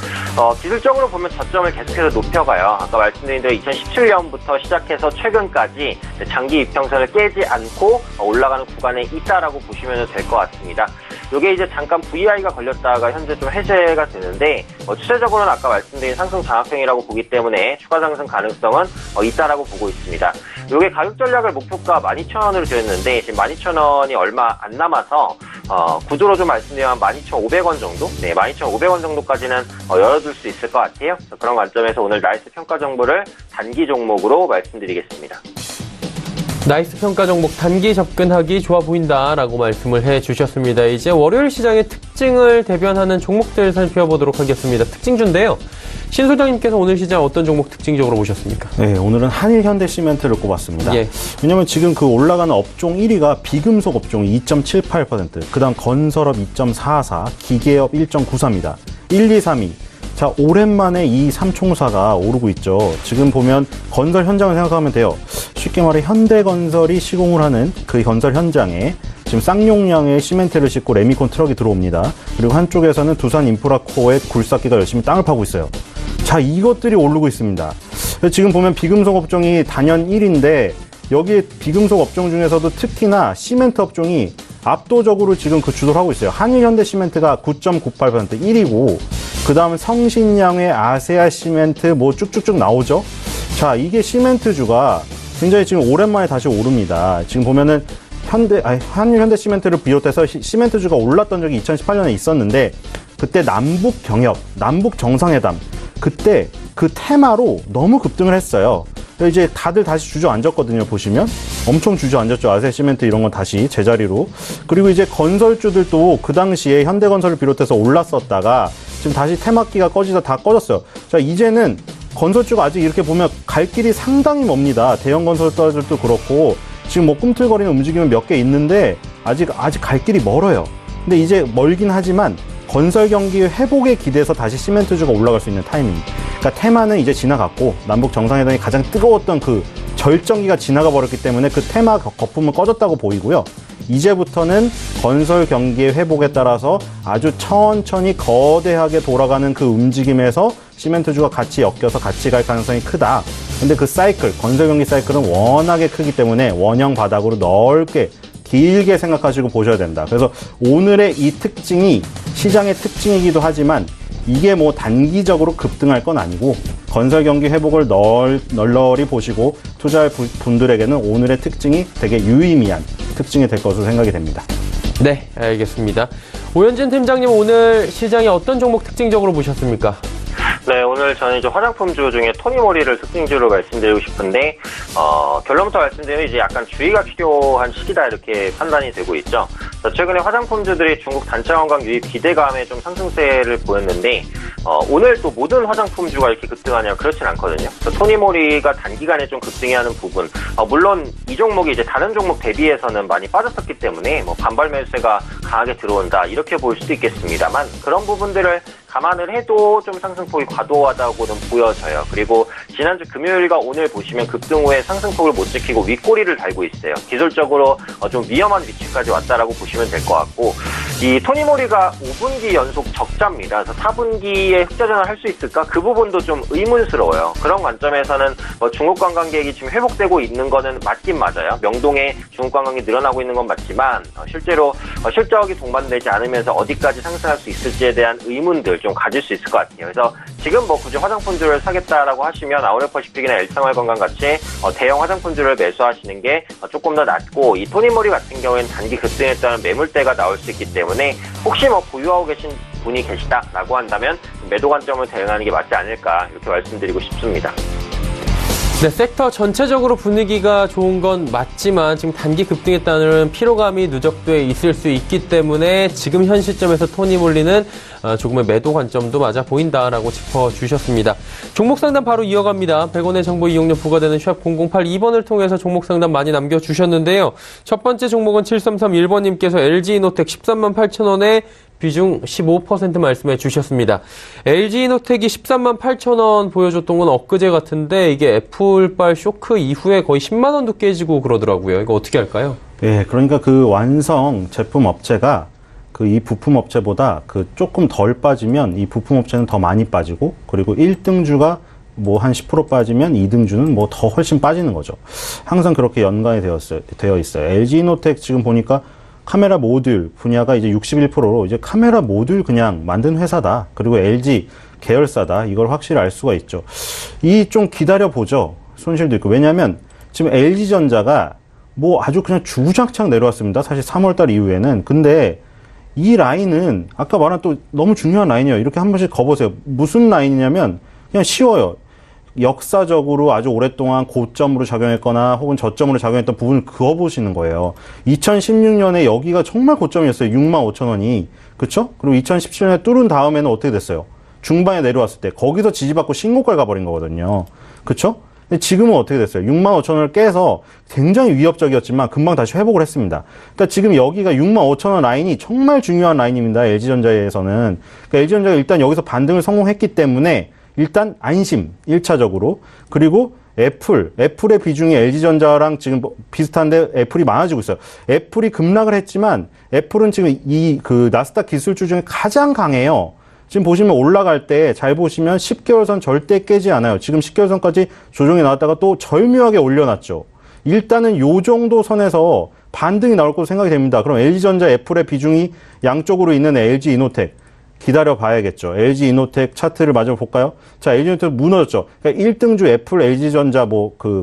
기술적으로 보면 저점을 계속해서 높여가요. 아까 말씀드린 대로 2017년부터 시작해서 최근까지 장기 이평선을 깨지 않고 올라가는 구간에 있다라고 보시면 될 것 같습니다. 이게 이제 잠깐 VI가 걸렸다가 현재 좀 해제가 되는데 추세적으로는 아까 말씀드린 상승 장악형이라고 보기 때문에 추가 상승 가능성은 있다라고 보고 있습니다. 이게 가격 전략을 목표가 12,000원으로 드렸는데 지금 12,000원이 얼마 안 남아서 구조로 좀 말씀드리면 12,500원 정도? 네, 12,500원 정도까지는 열어둘 수 있을 것 같아요. 그래서 그런 관점에서 오늘 나이스 평가 정보를 단기 종목으로 말씀드리겠습니다. 나이스 평가 종목 단기 접근하기 좋아 보인다라고 말씀을 해주셨습니다. 이제 월요일 시장의 특징을 대변하는 종목들 살펴보도록 하겠습니다. 특징주인데요. 신 소장님께서 오늘 시장 어떤 종목 특징적으로 보셨습니까? 네, 오늘은 한일현대시멘트를 꼽았습니다. 예. 왜냐면 지금 그 올라가는 업종 1위가 비금속 업종이 2.78%, 그 다음 건설업 2.44, 기계업 1.94입니다. 1, 2, 3위. 자, 오랜만에 이 삼총사가 오르고 있죠. 지금 보면 건설 현장을 생각하면 돼요. 쉽게 말해 현대건설이 시공을 하는 그 건설 현장에 지금 쌍용량의 시멘트를 싣고 레미콘 트럭이 들어옵니다. 그리고 한쪽에서는 두산인프라코어의 굴삭기가 열심히 땅을 파고 있어요. 자, 이것들이 오르고 있습니다. 지금 보면 비금속 업종이 단연 1위인데 여기에 비금속 업종 중에서도 특히나 시멘트 업종이 압도적으로 지금 그 주도를 하고 있어요. 한일현대시멘트가 9.98% 1위고 그 다음 성신양의 아세아시멘트 뭐 쭉쭉쭉 나오죠. 자, 이게 시멘트주가 굉장히 지금 오랜만에 다시 오릅니다. 지금 보면은 한일현대시멘트를 비롯해서 시멘트주가 올랐던 적이 2018년에 있었는데 그때 남북 경협, 남북 정상회담 그때 그 테마로 너무 급등을 했어요. 이제 다들 다시 주저앉았거든요. 보시면 엄청 주저앉았죠. 아세아시멘트 이런 건 다시 제자리로. 그리고 이제 건설주들도 그 당시에 현대건설을 비롯해서 올랐었다가 지금 다시 테마기가 꺼지다 다 꺼졌어요. 자, 이제는 건설주가 아직 이렇게 보면 갈 길이 상당히 멉니다. 대형 건설주들도 그렇고 지금 뭐 꿈틀거리는 움직임은 몇 개 있는데 아직 갈 길이 멀어요. 근데 이제 멀긴 하지만 건설 경기 회복에 기대서 다시 시멘트주가 올라갈 수 있는 타이밍입니다. 그러니까 테마는 이제 지나갔고 남북 정상회담이 가장 뜨거웠던 그 절정기가 지나가 버렸기 때문에 그 테마 거품은 꺼졌다고 보이고요. 이제부터는 건설 경기의 회복에 따라서 아주 천천히 거대하게 돌아가는 그 움직임에서 시멘트주가 같이 엮여서 같이 갈 가능성이 크다. 근데 그 사이클, 건설 경기 사이클은 워낙에 크기 때문에 원형 바닥으로 넓게 길게 생각하시고 보셔야 된다. 그래서 오늘의 이 특징이 시장의 특징이기도 하지만 이게 뭐 단기적으로 급등할 건 아니고 건설 경기 회복을 널널히 보시고 투자할 분들에게는 오늘의 특징이 되게 유의미한 특징이 될 것으로 생각이 됩니다. 네, 알겠습니다. 오현진 팀장님 오늘 시장에 어떤 종목 특징적으로 보셨습니까? 네, 오늘 저는 이제 화장품주 중에 토니모리를 특징주로 말씀드리고 싶은데, 결론부터 말씀드리면 이제 약간 주의가 필요한 시기다 이렇게 판단이 되고 있죠. 최근에 화장품주들이 중국 단체 관광 유입 기대감에 좀 상승세를 보였는데, 오늘 또 모든 화장품주가 이렇게 급등하냐 그렇진 않거든요. 토니모리가 단기간에 좀 급등해 하는 부분, 물론 이 종목이 이제 다른 종목 대비해서는 많이 빠졌었기 때문에 뭐 반발 매수세가 강하게 들어온다 이렇게 볼 수도 있겠습니다만 그런 부분들을 감안을 해도 좀 상승폭이 과도하다고는 보여져요. 그리고 지난주 금요일과 오늘 보시면 급등 후에 상승폭을 못 지키고 윗꼬리를 달고 있어요. 기술적으로 좀 위험한 위치까지 왔다라고 보시면 될 것 같고 이 토니모리가 5분기 연속 적자입니다. 그래서 4분기에 흑자전환을 할 수 있을까? 그 부분도 좀 의문스러워요. 그런 관점에서는 중국 관광객이 지금 회복되고 있는 거는 맞긴 맞아요. 명동에 중국 관광객이 늘어나고 있는 건 맞지만 실제로 실적이 동반되지 않으면서 어디까지 상승할 수 있을지에 대한 의문들 좀 가질 수 있을 것 같아요. 그래서 지금 뭐 굳이 화장품주를 사겠다라고 하시면 아우레퍼시픽이나 엘상월건강 같이 대형 화장품주를 매수하시는 게 조금 더 낫고 이 토니모리 같은 경우에는 단기 급등했다는 매물대가 나올 수 있기 때문에 혹시 뭐 보유하고 계신 분이 계시다라고 한다면 매도 관점을 대응하는 게 맞지 않을까 이렇게 말씀드리고 싶습니다. 네, 섹터 전체적으로 분위기가 좋은 건 맞지만 지금 단기 급등했다는 피로감이 누적돼 있을 수 있기 때문에 지금 현 시점에서 토니모리는 조금의 매도 관점도 맞아 보인다라고 짚어주셨습니다. 종목 상담 바로 이어갑니다. 100원의 정보 이용료 부과되는 샵 0082번을 통해서 종목 상담 많이 남겨주셨는데요. 첫 번째 종목은 7331번님께서 LG이노텍 13만 8천원에 비중 15% 말씀해 주셨습니다. LG이노텍이 13만 8천 원 보여줬던 건 엊그제 같은데 이게 애플발 쇼크 이후에 거의 10만 원도 깨지고 그러더라고요. 이거 어떻게 할까요? 네, 그러니까 그 완성 제품 업체가 그 이 부품 업체보다 그 조금 덜 빠지면 이 부품 업체는 더 많이 빠지고 그리고 1등주가 뭐 한 10% 빠지면 2등주는 뭐 더 훨씬 빠지는 거죠. 항상 그렇게 연관이 되어 있어요. LG이노텍 지금 보니까 카메라 모듈 분야가 이제 61%로 이제 카메라 모듈 그냥 만든 회사다. 그리고 LG 계열사다. 이걸 확실히 알 수가 있죠. 이 좀 기다려보죠. 손실도 있고. 왜냐하면 지금 LG전자가 뭐 아주 그냥 주구장창 내려왔습니다. 사실 3월달 이후에는. 근데 이 라인은 아까 말한 또 너무 중요한 라인이에요. 이렇게 한 번씩 거보세요. 무슨 라인이냐면 그냥 쉬워요. 역사적으로 아주 오랫동안 고점으로 작용했거나 혹은 저점으로 작용했던 부분을 그어보시는 거예요. 2016년에 여기가 정말 고점이었어요. 65,000원이. 그쵸? 그리고 2017년에 뚫은 다음에는 어떻게 됐어요? 중반에 내려왔을 때 거기서 지지받고 신고가를 가버린 거거든요. 그쵸? 근데 지금은 어떻게 됐어요? 65,000원을 깨서 굉장히 위협적이었지만 금방 다시 회복을 했습니다. 그러니까 지금 여기가 65,000원 라인이 정말 중요한 라인입니다. LG전자에서는. 그러니까 LG전자가 일단 여기서 반등을 성공했기 때문에 일단 안심, 1차적으로. 그리고 애플의 비중이 LG전자랑 지금 비슷한데 애플이 많아지고 있어요. 애플이 급락을 했지만 애플은 지금 나스닥 기술주 중에 가장 강해요. 지금 보시면 올라갈 때 잘 보시면 10개월선 절대 깨지 않아요. 지금 10개월선까지 조정이 나왔다가 또 절묘하게 올려놨죠. 일단은 요 정도 선에서 반등이 나올 것으로 생각이 됩니다. 그럼 LG전자, 애플의 비중이 양쪽으로 있는 LG이노텍 기다려 봐야겠죠. LG이노텍 차트를 마저 볼까요? 자, LG이노텍 무너졌죠. 그러니까 1등주 애플, LG전자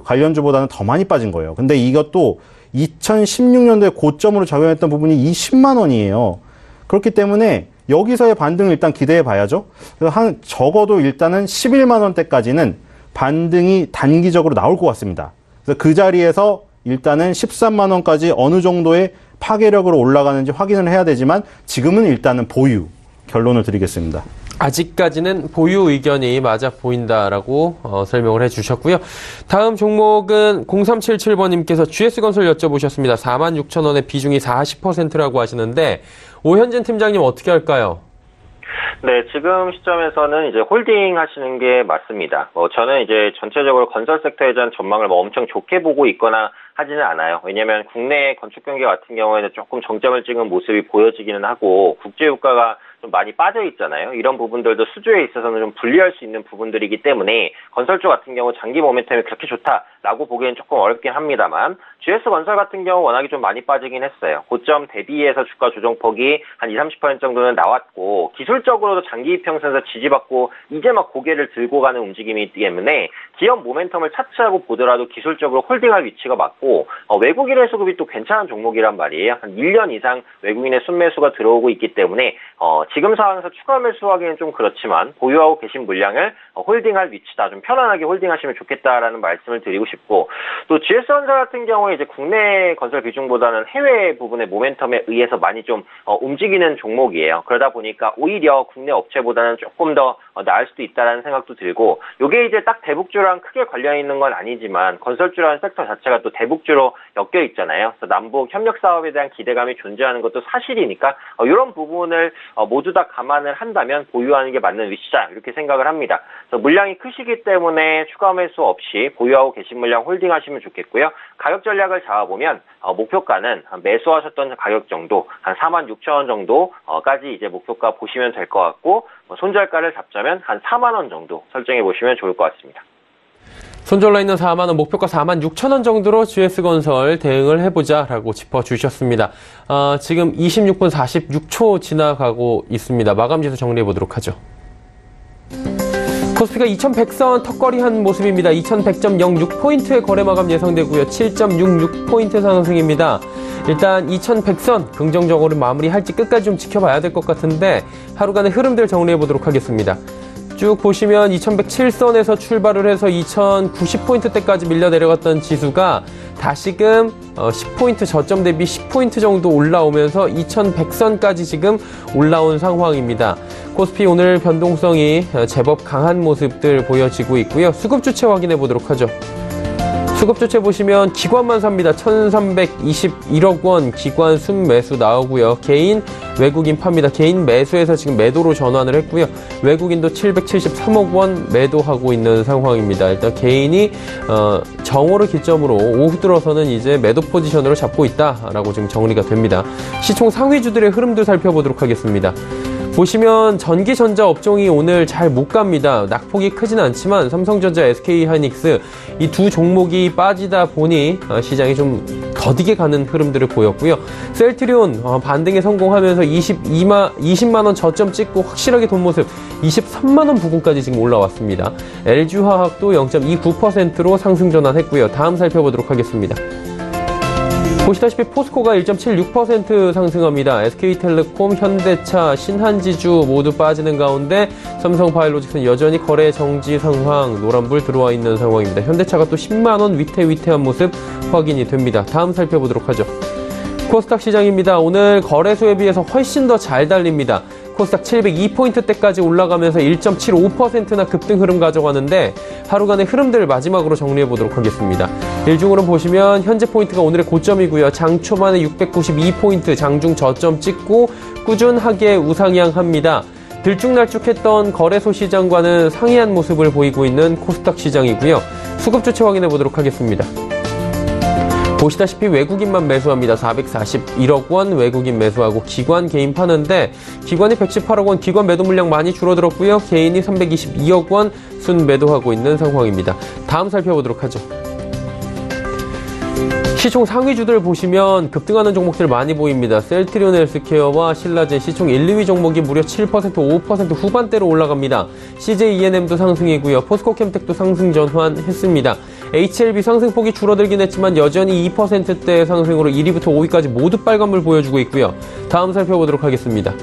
관련주보다는 더 많이 빠진 거예요. 근데 이것도 2016년도에 고점으로 작용했던 부분이 20만 원이에요. 그렇기 때문에 여기서의 반등을 일단 기대해 봐야죠. 그래서 적어도 일단은 11만 원대까지는 반등이 단기적으로 나올 것 같습니다. 그래서 그 자리에서 일단은 13만 원까지 어느 정도의 파괴력으로 올라가는지 확인을 해야 되지만 지금은 일단은 보유 결론을 드리겠습니다. 아직까지는 보유 의견이 맞아 보인다라고 설명을 해주셨고요. 다음 종목은 0377번님께서 GS건설 여쭤보셨습니다. 46,000원의 비중이 40%라고 하시는데 오현진 팀장님 어떻게 할까요? 네, 지금 시점에서는 이제 홀딩 하시는 게 맞습니다. 저는 이제 전체적으로 건설 섹터에 대한 전망을 엄청 좋게 보고 있거나 하지는 않아요. 왜냐면 국내 건축 경기 같은 경우에는 조금 정점을 찍은 모습이 보여지기는 하고 국제유가가 좀 많이 빠져 있잖아요. 이런 부분들도 수주에 있어서는 좀 분리할 수 있는 부분들이기 때문에 건설주 같은 경우 장기 모멘텀이 그렇게 좋다라고 보기엔 조금 어렵긴 합니다만 GS건설 같은 경우 워낙에 좀 많이 빠지긴 했어요. 고점 대비해서 주가 조정폭이 한 20-30% 정도는 나왔고 기술적으로도 장기 이평선에서 지지받고 이제 막 고개를 들고 가는 움직임이기 때문에 기업 모멘텀을 차치하고 보더라도 기술적으로 홀딩할 위치가 맞고 외국인의 수급이 또 괜찮은 종목이란 말이에요. 한 1년 이상 외국인의 순매수가 들어오고 있기 때문에 지금 상황에서 추가 매수하기는 좀 그렇지만 보유하고 계신 물량을 홀딩할 위치다. 좀 편안하게 홀딩하시면 좋겠다라는 말씀을 드리고 싶고 또 GS건설 같은 경우에 이제 국내 건설 비중보다는 해외 부분의 모멘텀에 의해서 많이 좀 움직이는 종목이에요. 그러다 보니까 오히려 국내 업체보다는 조금 더 나을 수도 있다라는 생각도 들고 이게 이제 딱 대북주랑 크게 관련 있는 건 아니지만 건설주라는 섹터 자체가 또 대북주로 엮여 있잖아요. 그래서 남북 협력 사업에 대한 기대감이 존재하는 것도 사실이니까 이런 부분을 모두 다 감안을 한다면 보유하는 게 맞는 위치다 이렇게 생각을 합니다. 그래서 물량이 크시기 때문에 추가 매수 없이 보유하고 계신 물량 홀딩하시면 좋겠고요. 가격 전략을 잡아보면 목표가는 매수하셨던 가격 정도 한 46,000원 정도까지 이제 목표가 보시면 될 것 같고 손절가를 잡자면 한 4만 원 정도 설정해 보시면 좋을 것 같습니다. 손절라 있는 4만 원, 목표가 46,000원 정도로 GS건설 대응을 해보자라고 짚어주셨습니다. 지금 26분 46초 지나가고 있습니다. 마감지수 정리해보도록 하죠. 코스피가 2100선 턱걸이한 모습입니다. 2100.06포인트의 거래 마감 예상되고요. 7.66포인트 상승입니다. 일단 2100선 긍정적으로 마무리할지 끝까지 좀 지켜봐야 될 것 같은데 하루간의 흐름들 정리해보도록 하겠습니다. 쭉 보시면 2107선에서 출발을 해서 2090포인트대까지 밀려 내려갔던 지수가 다시금 10포인트 저점 대비 10포인트 정도 올라오면서 2100선까지 지금 올라온 상황입니다. 코스피 오늘 변동성이 제법 강한 모습들 보여지고 있고요. 수급 주체 확인해 보도록 하죠. 수급 주체 보시면 기관만 삽니다. 1321억 원 기관 순매수 나오고요. 개인 외국인 팝니다. 개인 매수에서 지금 매도로 전환을 했고요. 외국인도 773억 원 매도하고 있는 상황입니다. 일단 개인이 정오를 기점으로 오후 들어서는 이제 매도 포지션으로 잡고 있다라고 지금 정리가 됩니다. 시총 상위주들의 흐름도 살펴보도록 하겠습니다. 보시면 전기전자 업종이 오늘 잘 못 갑니다. 낙폭이 크진 않지만 삼성전자, SK하이닉스 이 두 종목이 빠지다 보니 시장이 좀 더디게 가는 흐름들을 보였고요. 셀트리온 반등에 성공하면서 20만 원 저점 찍고 확실하게 돈 모습 23만 원 부근까지 지금 올라왔습니다. LG화학도 0.29%로 상승 전환했고요. 다음 살펴보도록 하겠습니다. 보시다시피 포스코가 1.76% 상승합니다. SK텔레콤, 현대차, 신한지주 모두 빠지는 가운데 삼성바이오로직스는 여전히 거래 정지 상황, 노란불 들어와 있는 상황입니다. 현대차가 또 10만 원 위태위태한 모습 확인이 됩니다. 다음 살펴보도록 하죠. 코스닥 시장입니다. 오늘 거래소에 비해서 훨씬 더 잘 달립니다. 코스닥 702포인트대까지 올라가면서 1.75%나 급등 흐름 가져가는데 하루간의 흐름들을 마지막으로 정리해보도록 하겠습니다. 일중으로 보시면 현재 포인트가 오늘의 고점이고요. 장 초반에 692포인트, 장중 저점 찍고 꾸준하게 우상향합니다. 들쭉날쭉했던 거래소 시장과는 상이한 모습을 보이고 있는 코스닥 시장이고요. 수급 주체 확인해보도록 하겠습니다. 보시다시피 외국인만 매수합니다. 441억 원 외국인 매수하고 기관 개인 파는데 기관이 118억 원 기관 매도 물량 많이 줄어들었고요. 개인이 322억 원 순 매도하고 있는 상황입니다. 다음 살펴보도록 하죠. 시총 상위주들 보시면 급등하는 종목들 많이 보입니다. 셀트리온 헬스케어와 신라젠 시총 1, 2위 종목이 무려 7%, 5% 후반대로 올라갑니다. CJ ENM도 상승이고요. 포스코캠텍도 상승 전환했습니다. HLB 상승폭이 줄어들긴 했지만 여전히 2%대 상승으로 1위부터 5위까지 모두 빨간불 보여주고 있고요. 다음 살펴보도록 하겠습니다.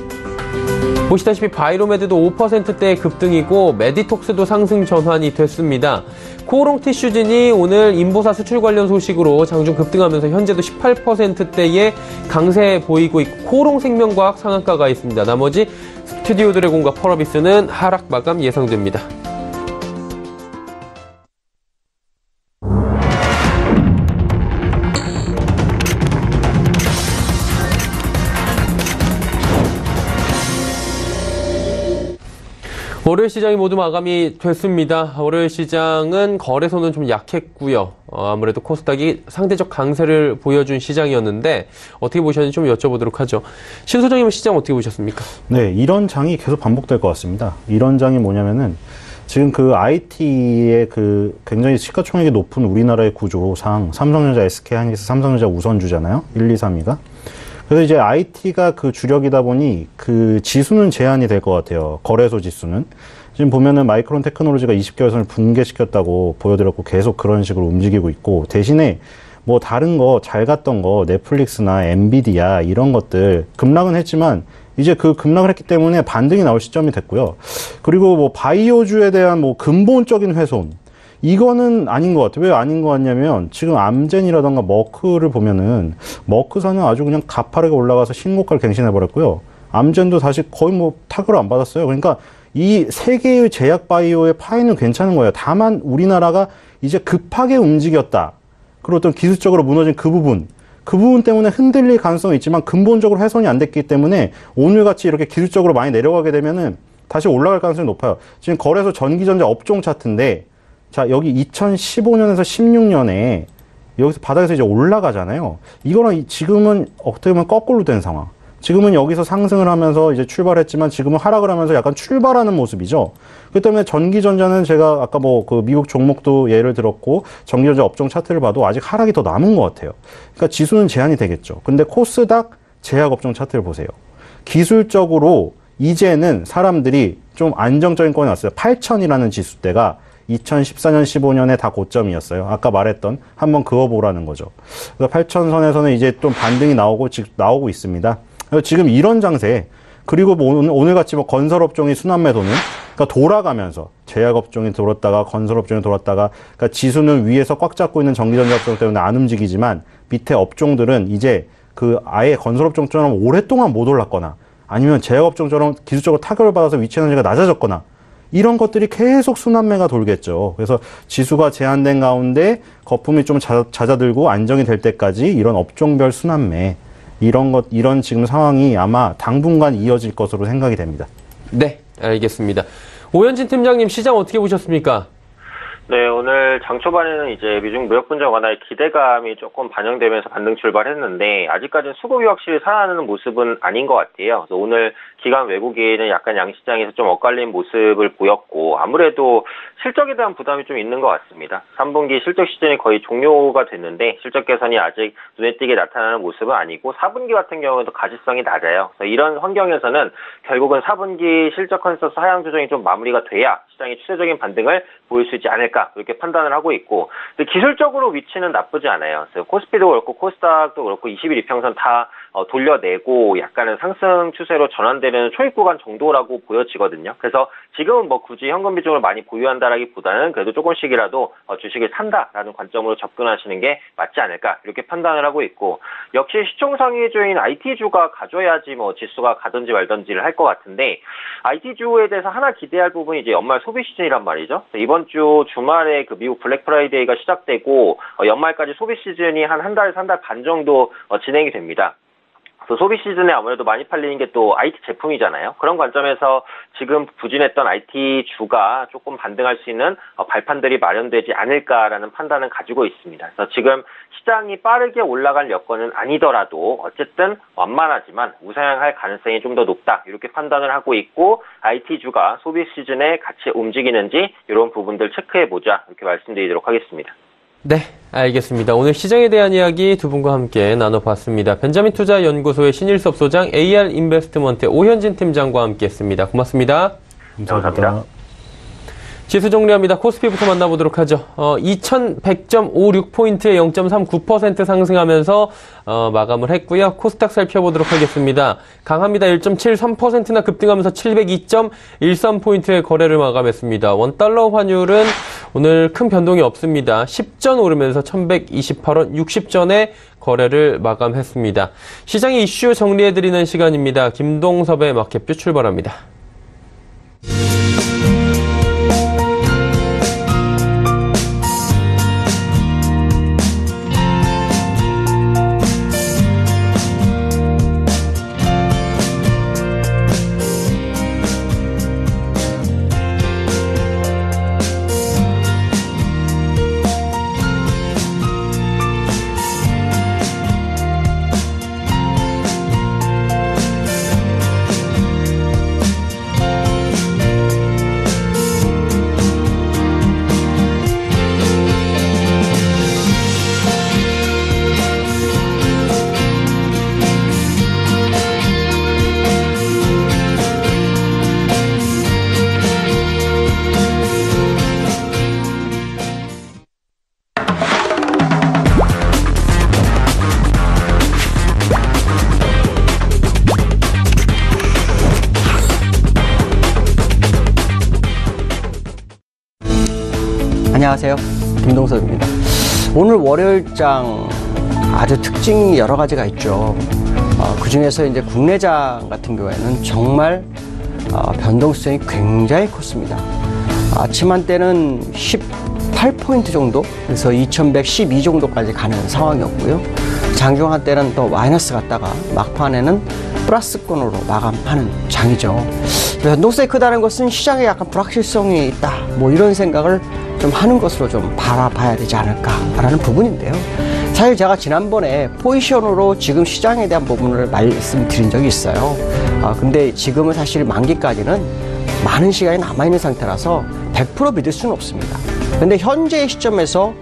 보시다시피 바이로메드도 5%대의 급등이고 메디톡스도 상승 전환이 됐습니다. 코오롱 티슈진이 오늘 인보사 수출 관련 소식으로 장중 급등하면서 현재도 18%대의 강세 보이고 있고 코오롱 생명과학 상한가가 있습니다. 나머지 스튜디오 드래곤과 펄어비스는 하락 마감 예상됩니다. 월요일 시장이 모두 마감이 됐습니다. 월요일 시장은 거래소는 좀 약했고요. 아무래도 코스닥이 상대적 강세를 보여준 시장이었는데 어떻게 보셨는지 좀 여쭤보도록 하죠. 신 소장님은 시장 어떻게 보셨습니까? 네, 이런 장이 계속 반복될 것 같습니다. 이런 장이 뭐냐면은 지금 그 IT의 그 굉장히 시가총액이 높은 우리나라의 구조상 삼성전자, SK 하이닉스, 삼성전자 우선주잖아요. 1, 2, 3위가. 그래서 이제 IT가 그 주력이다 보니 그 지수는 제한이 될 것 같아요. 거래소 지수는. 지금 보면은 마이크론 테크놀로지가 20개월선을 붕괴시켰다고 보여드렸고 계속 그런 식으로 움직이고 있고 대신에 뭐 다른 거 잘 갔던 거 넷플릭스나 엔비디아 이런 것들 급락은 했지만 이제 그 급락을 했기 때문에 반등이 나올 시점이 됐고요. 그리고 뭐 바이오주에 대한 뭐 근본적인 훼손 이거는 아닌 것 같아요. 왜 아닌 것 같냐면 지금 암젠이라던가 머크를 보면은 머크사는 아주 그냥 가파르게 올라가서 신고가를 갱신해버렸고요. 암젠도 사실 거의 뭐 타격을 안 받았어요. 그러니까 이 세 개의 제약 바이오의 파이는 괜찮은 거예요. 다만 우리나라가 이제 급하게 움직였다. 그리고 어떤 기술적으로 무너진 그 부분 때문에 흔들릴 가능성이 있지만 근본적으로 훼손이 안 됐기 때문에 오늘같이 이렇게 기술적으로 많이 내려가게 되면은 다시 올라갈 가능성이 높아요. 지금 거래소 전기전자 업종 차트인데 자, 여기 2015년에서 16년에 여기서 바닥에서 이제 올라가잖아요. 이거랑 지금은 어떻게 보면 거꾸로 된 상황. 지금은 여기서 상승을 하면서 이제 출발했지만 지금은 하락을 하면서 약간 출발하는 모습이죠. 그렇기 때문에 전기전자는 제가 아까 뭐 그 미국 종목도 예를 들었고 전기전자 업종 차트를 봐도 아직 하락이 더 남은 것 같아요. 그러니까 지수는 제한이 되겠죠. 근데 코스닥 제약 업종 차트를 보세요. 기술적으로 이제는 사람들이 좀 안정적인 권에 왔어요. 8,000이라는 지수대가 2014년, 15년에 다 고점이었어요. 아까 말했던 한번 그어보라는 거죠. 그래서 8,000선에서는 이제 좀 반등이 나오고 있습니다. 그래서 지금 이런 장세, 그리고 뭐 오늘같이 뭐 건설업종이 순환매도는, 그러니까 돌아가면서, 제약업종이 돌았다가, 건설업종이 돌았다가, 그러니까 지수는 위에서 꽉 잡고 있는 전기전자업종 때문에 안 움직이지만, 밑에 업종들은 이제 그 아예 건설업종처럼 오랫동안 못 올랐거나, 아니면 제약업종처럼 기술적으로 타격을 받아서 위치 에너지가 낮아졌거나, 이런 것들이 계속 순환매가 돌겠죠. 그래서 지수가 제한된 가운데 거품이 좀 잦아들고 안정이 될 때까지 이런 업종별 순환매, 이런 지금 상황이 아마 당분간 이어질 것으로 생각이 됩니다. 네, 알겠습니다. 오현진 팀장님, 시장 어떻게 보셨습니까? 네, 오늘 장 초반에는 이제 미중 무역 분쟁 완화의 기대감이 조금 반영되면서 반등 출발했는데 아직까지는 수급이 확실히 살아나는 모습은 아닌 것 같아요. 그래서 오늘 기관 외국인은 약간 양시장에서 좀 엇갈린 모습을 보였고 아무래도 실적에 대한 부담이 좀 있는 것 같습니다. 3분기 실적 시즌이 거의 종료가 됐는데 실적 개선이 아직 눈에 띄게 나타나는 모습은 아니고 4분기 같은 경우에도 가시성이 낮아요. 그래서 이런 환경에서는 결국은 4분기 실적 컨센서스 하향 조정이 좀 마무리가 돼야 시장이 추세적인 반등을 보일 수 있지 않을까 않을까 이렇게 판단을 하고 있고, 근데 기술적으로 위치는 나쁘지 않아요. 그래서 코스피도 그렇고 코스닥도 그렇고 20일 이평선 다 돌려내고 약간은 상승 추세로 전환되는 초입 구간 정도라고 보여지거든요. 그래서 지금은 뭐 굳이 현금 비중을 많이 보유한다라기보다는 그래도 조금씩이라도 주식을 산다라는 관점으로 접근하시는 게 맞지 않을까 이렇게 판단을 하고 있고, 역시 시총상위주인 IT주가 가져야지 뭐 지수가 가든지 말든지를 할 것 같은데, IT주에 대해서 하나 기대할 부분이 이제 연말 소비 시즌이란 말이죠. 이번 주 주말에 그 미국 블랙 프라이데이가 시작되고 연말까지 소비 시즌이 한 달, 한 달 반 정도 진행이 됩니다. 그래서 소비 시즌에 아무래도 많이 팔리는 게 또 IT 제품이잖아요. 그런 관점에서 지금 부진했던 IT주가 조금 반등할 수 있는 발판들이 마련되지 않을까라는 판단은 가지고 있습니다. 그래서 지금 시장이 빠르게 올라갈 여건은 아니더라도 어쨌든 완만하지만 우상향할 가능성이 좀 더 높다 이렇게 판단을 하고 있고, IT주가 소비 시즌에 같이 움직이는지 이런 부분들 체크해보자 이렇게 말씀드리도록 하겠습니다. 네, 알겠습니다. 오늘 시장에 대한 이야기 두 분과 함께 나눠봤습니다. 벤자민 투자연구소의 신일섭 소장, AR 인베스트먼트의 오현진 팀장과 함께했습니다. 고맙습니다. 감사합니다. 지수 정리합니다. 코스피부터 만나보도록 하죠. 2100.56포인트에 0.39% 상승하면서 마감을 했고요. 코스닥 살펴보도록 하겠습니다. 강합니다. 1.73%나 급등하면서 702.13포인트의 거래를 마감했습니다. 원달러 환율은 오늘 큰 변동이 없습니다. 10전 오르면서 1128원 60전에 거래를 마감했습니다. 시장의 이슈 정리해드리는 시간입니다. 김동섭의 마켓뷰 출발합니다. 안녕하세요, 김동섭입니다. 오늘 월요일장 아주 특징이 여러 가지가 있죠. 그 중에서 이제 국내장 같은 경우에는 정말 변동성이 굉장히 컸습니다. 아침 한때는 18포인트 정도, 그래서 2112 정도까지 가는 상황이었고요. 장중 한때는 또 마이너스 갔다가 막판에는 플러스권으로 마감하는 장이죠. 변동성이 크다는 것은 시장에 약간 불확실성이 있다, 뭐 이런 생각을 좀 하는 것으로 좀 바라봐야 되지 않을까라는 부분인데요. 사실 제가 지난번에 포지션으로 지금 시장에 대한 부분을 말씀드린 적이 있어요. 근데 지금은 사실 만기까지는 많은 시간이 남아있는 상태라서 100% 믿을 수는 없습니다. 근데 현재의 시점에서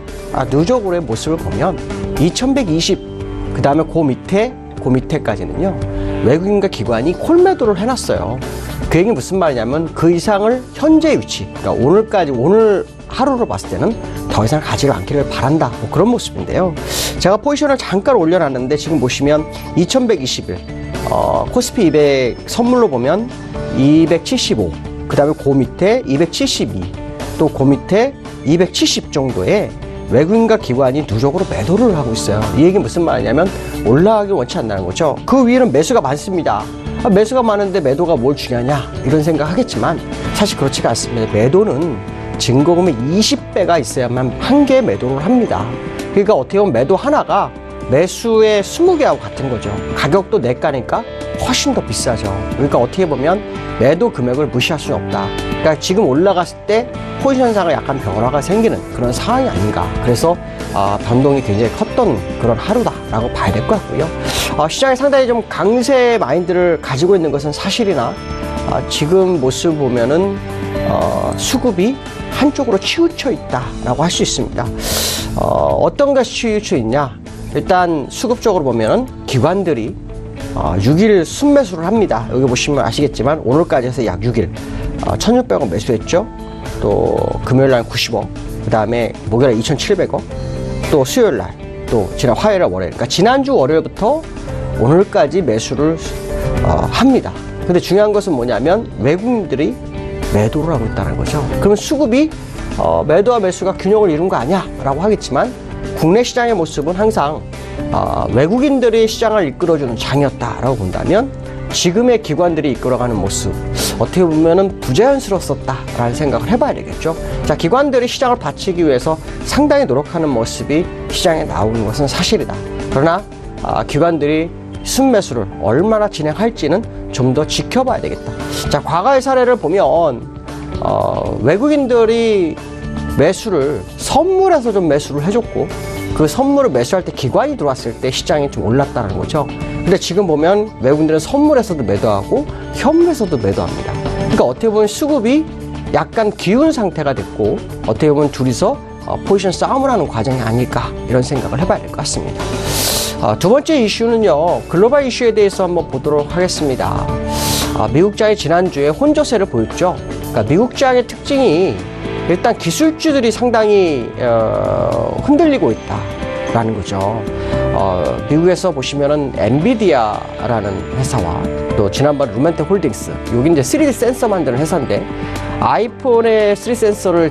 누적으로의 모습을 보면 2120, 그 다음에 그 밑에까지는요, 외국인과 기관이 콜매도를 해놨어요. 그 얘기는 무슨 말이냐면 그 이상을 현재의 위치, 그러니까 오늘 하루로 봤을 때는 더 이상 가지 않기를 바란다, 뭐 그런 모습인데요. 제가 포지션을 잠깐 올려놨는데 지금 보시면 2121, 코스피 200 선물로 보면 275, 그 다음에 그 밑에 272, 또 그 밑에 270 정도의 외국인과 기관이 누적으로 매도를 하고 있어요. 이 얘기는 무슨 말이냐면 올라가기 원치 않는다는 거죠. 그 위에는 매수가 많습니다. 매수가 많은데 매도가 뭘 중요하냐 이런 생각 하겠지만 사실 그렇지가 않습니다. 매도는 증거금의 20배가 있어야만 한 개의 매도를 합니다. 그러니까 어떻게 보면 매도 하나가 매수의 20개하고 같은 거죠. 가격도 내가니까 훨씬 더 비싸죠. 그러니까 어떻게 보면 매도 금액을 무시할 수는 없다. 그러니까 지금 올라갔을 때 포지션상을 약간 변화가 생기는 그런 상황이 아닌가. 그래서 변동이 굉장히 컸던 그런 하루다라고 봐야 될 것 같고요. 시장이 상당히 좀 강세 마인드를 가지고 있는 것은 사실이나 지금 모습 보면은 수급이 한쪽으로 치우쳐 있다라고 할 수 있습니다. 어떤 것이 치우쳐 있냐? 일단 수급적으로 보면은 기관들이 6일 순매수를 합니다. 여기 보시면 아시겠지만 오늘까지 해서 약 6일 1,600원 매수했죠. 또 금요일 날 90억, 그 다음에 목요일에 2,700억, 또 수요일 날, 또 지난 화요일, 월요일, 그러니까 지난주 월요일부터 오늘까지 매수를 합니다. 근데 중요한 것은 뭐냐면 외국인들이 매도를 하고 있다는 거죠. 그러면 수급이 매도와 매수가 균형을 이룬 거 아니야? 라고 하겠지만 국내 시장의 모습은 항상 외국인들이 시장을 이끌어주는 장이었다라고 본다면 지금의 기관들이 이끌어가는 모습 어떻게 보면은 부자연스러웠었다라는 생각을 해봐야 되겠죠. 자, 기관들이 시장을 받치기 위해서 상당히 노력하는 모습이 시장에 나오는 것은 사실이다. 그러나 기관들이 순매수를 얼마나 진행할지는 좀 더 지켜봐야 되겠다. 자, 과거의 사례를 보면 외국인들이 매수를 선물해서 좀 매수를 해줬고 그 선물을 매수할 때 기관이 들어왔을 때 시장이 좀 올랐다는 거죠. 근데 지금 보면 외국인들은 선물에서도 매도하고 현물에서도 매도합니다. 그러니까 어떻게 보면 수급이 약간 기운 상태가 됐고 어떻게 보면 둘이서 포지션 싸움을 하는 과정이 아닐까 이런 생각을 해봐야 될 것 같습니다. 두 번째 이슈는요, 글로벌 이슈에 대해서 한번 보도록 하겠습니다. 미국장이 지난주에 혼조세를 보였죠. 그러니까 미국장의 특징이 일단 기술주들이 상당히 흔들리고 있다라는 거죠. 미국에서 보시면은 엔비디아라는 회사와 또 지난번 루멘텍 홀딩스, 여기 이제 3D 센서 만드는 회사인데 아이폰의 3D 센서를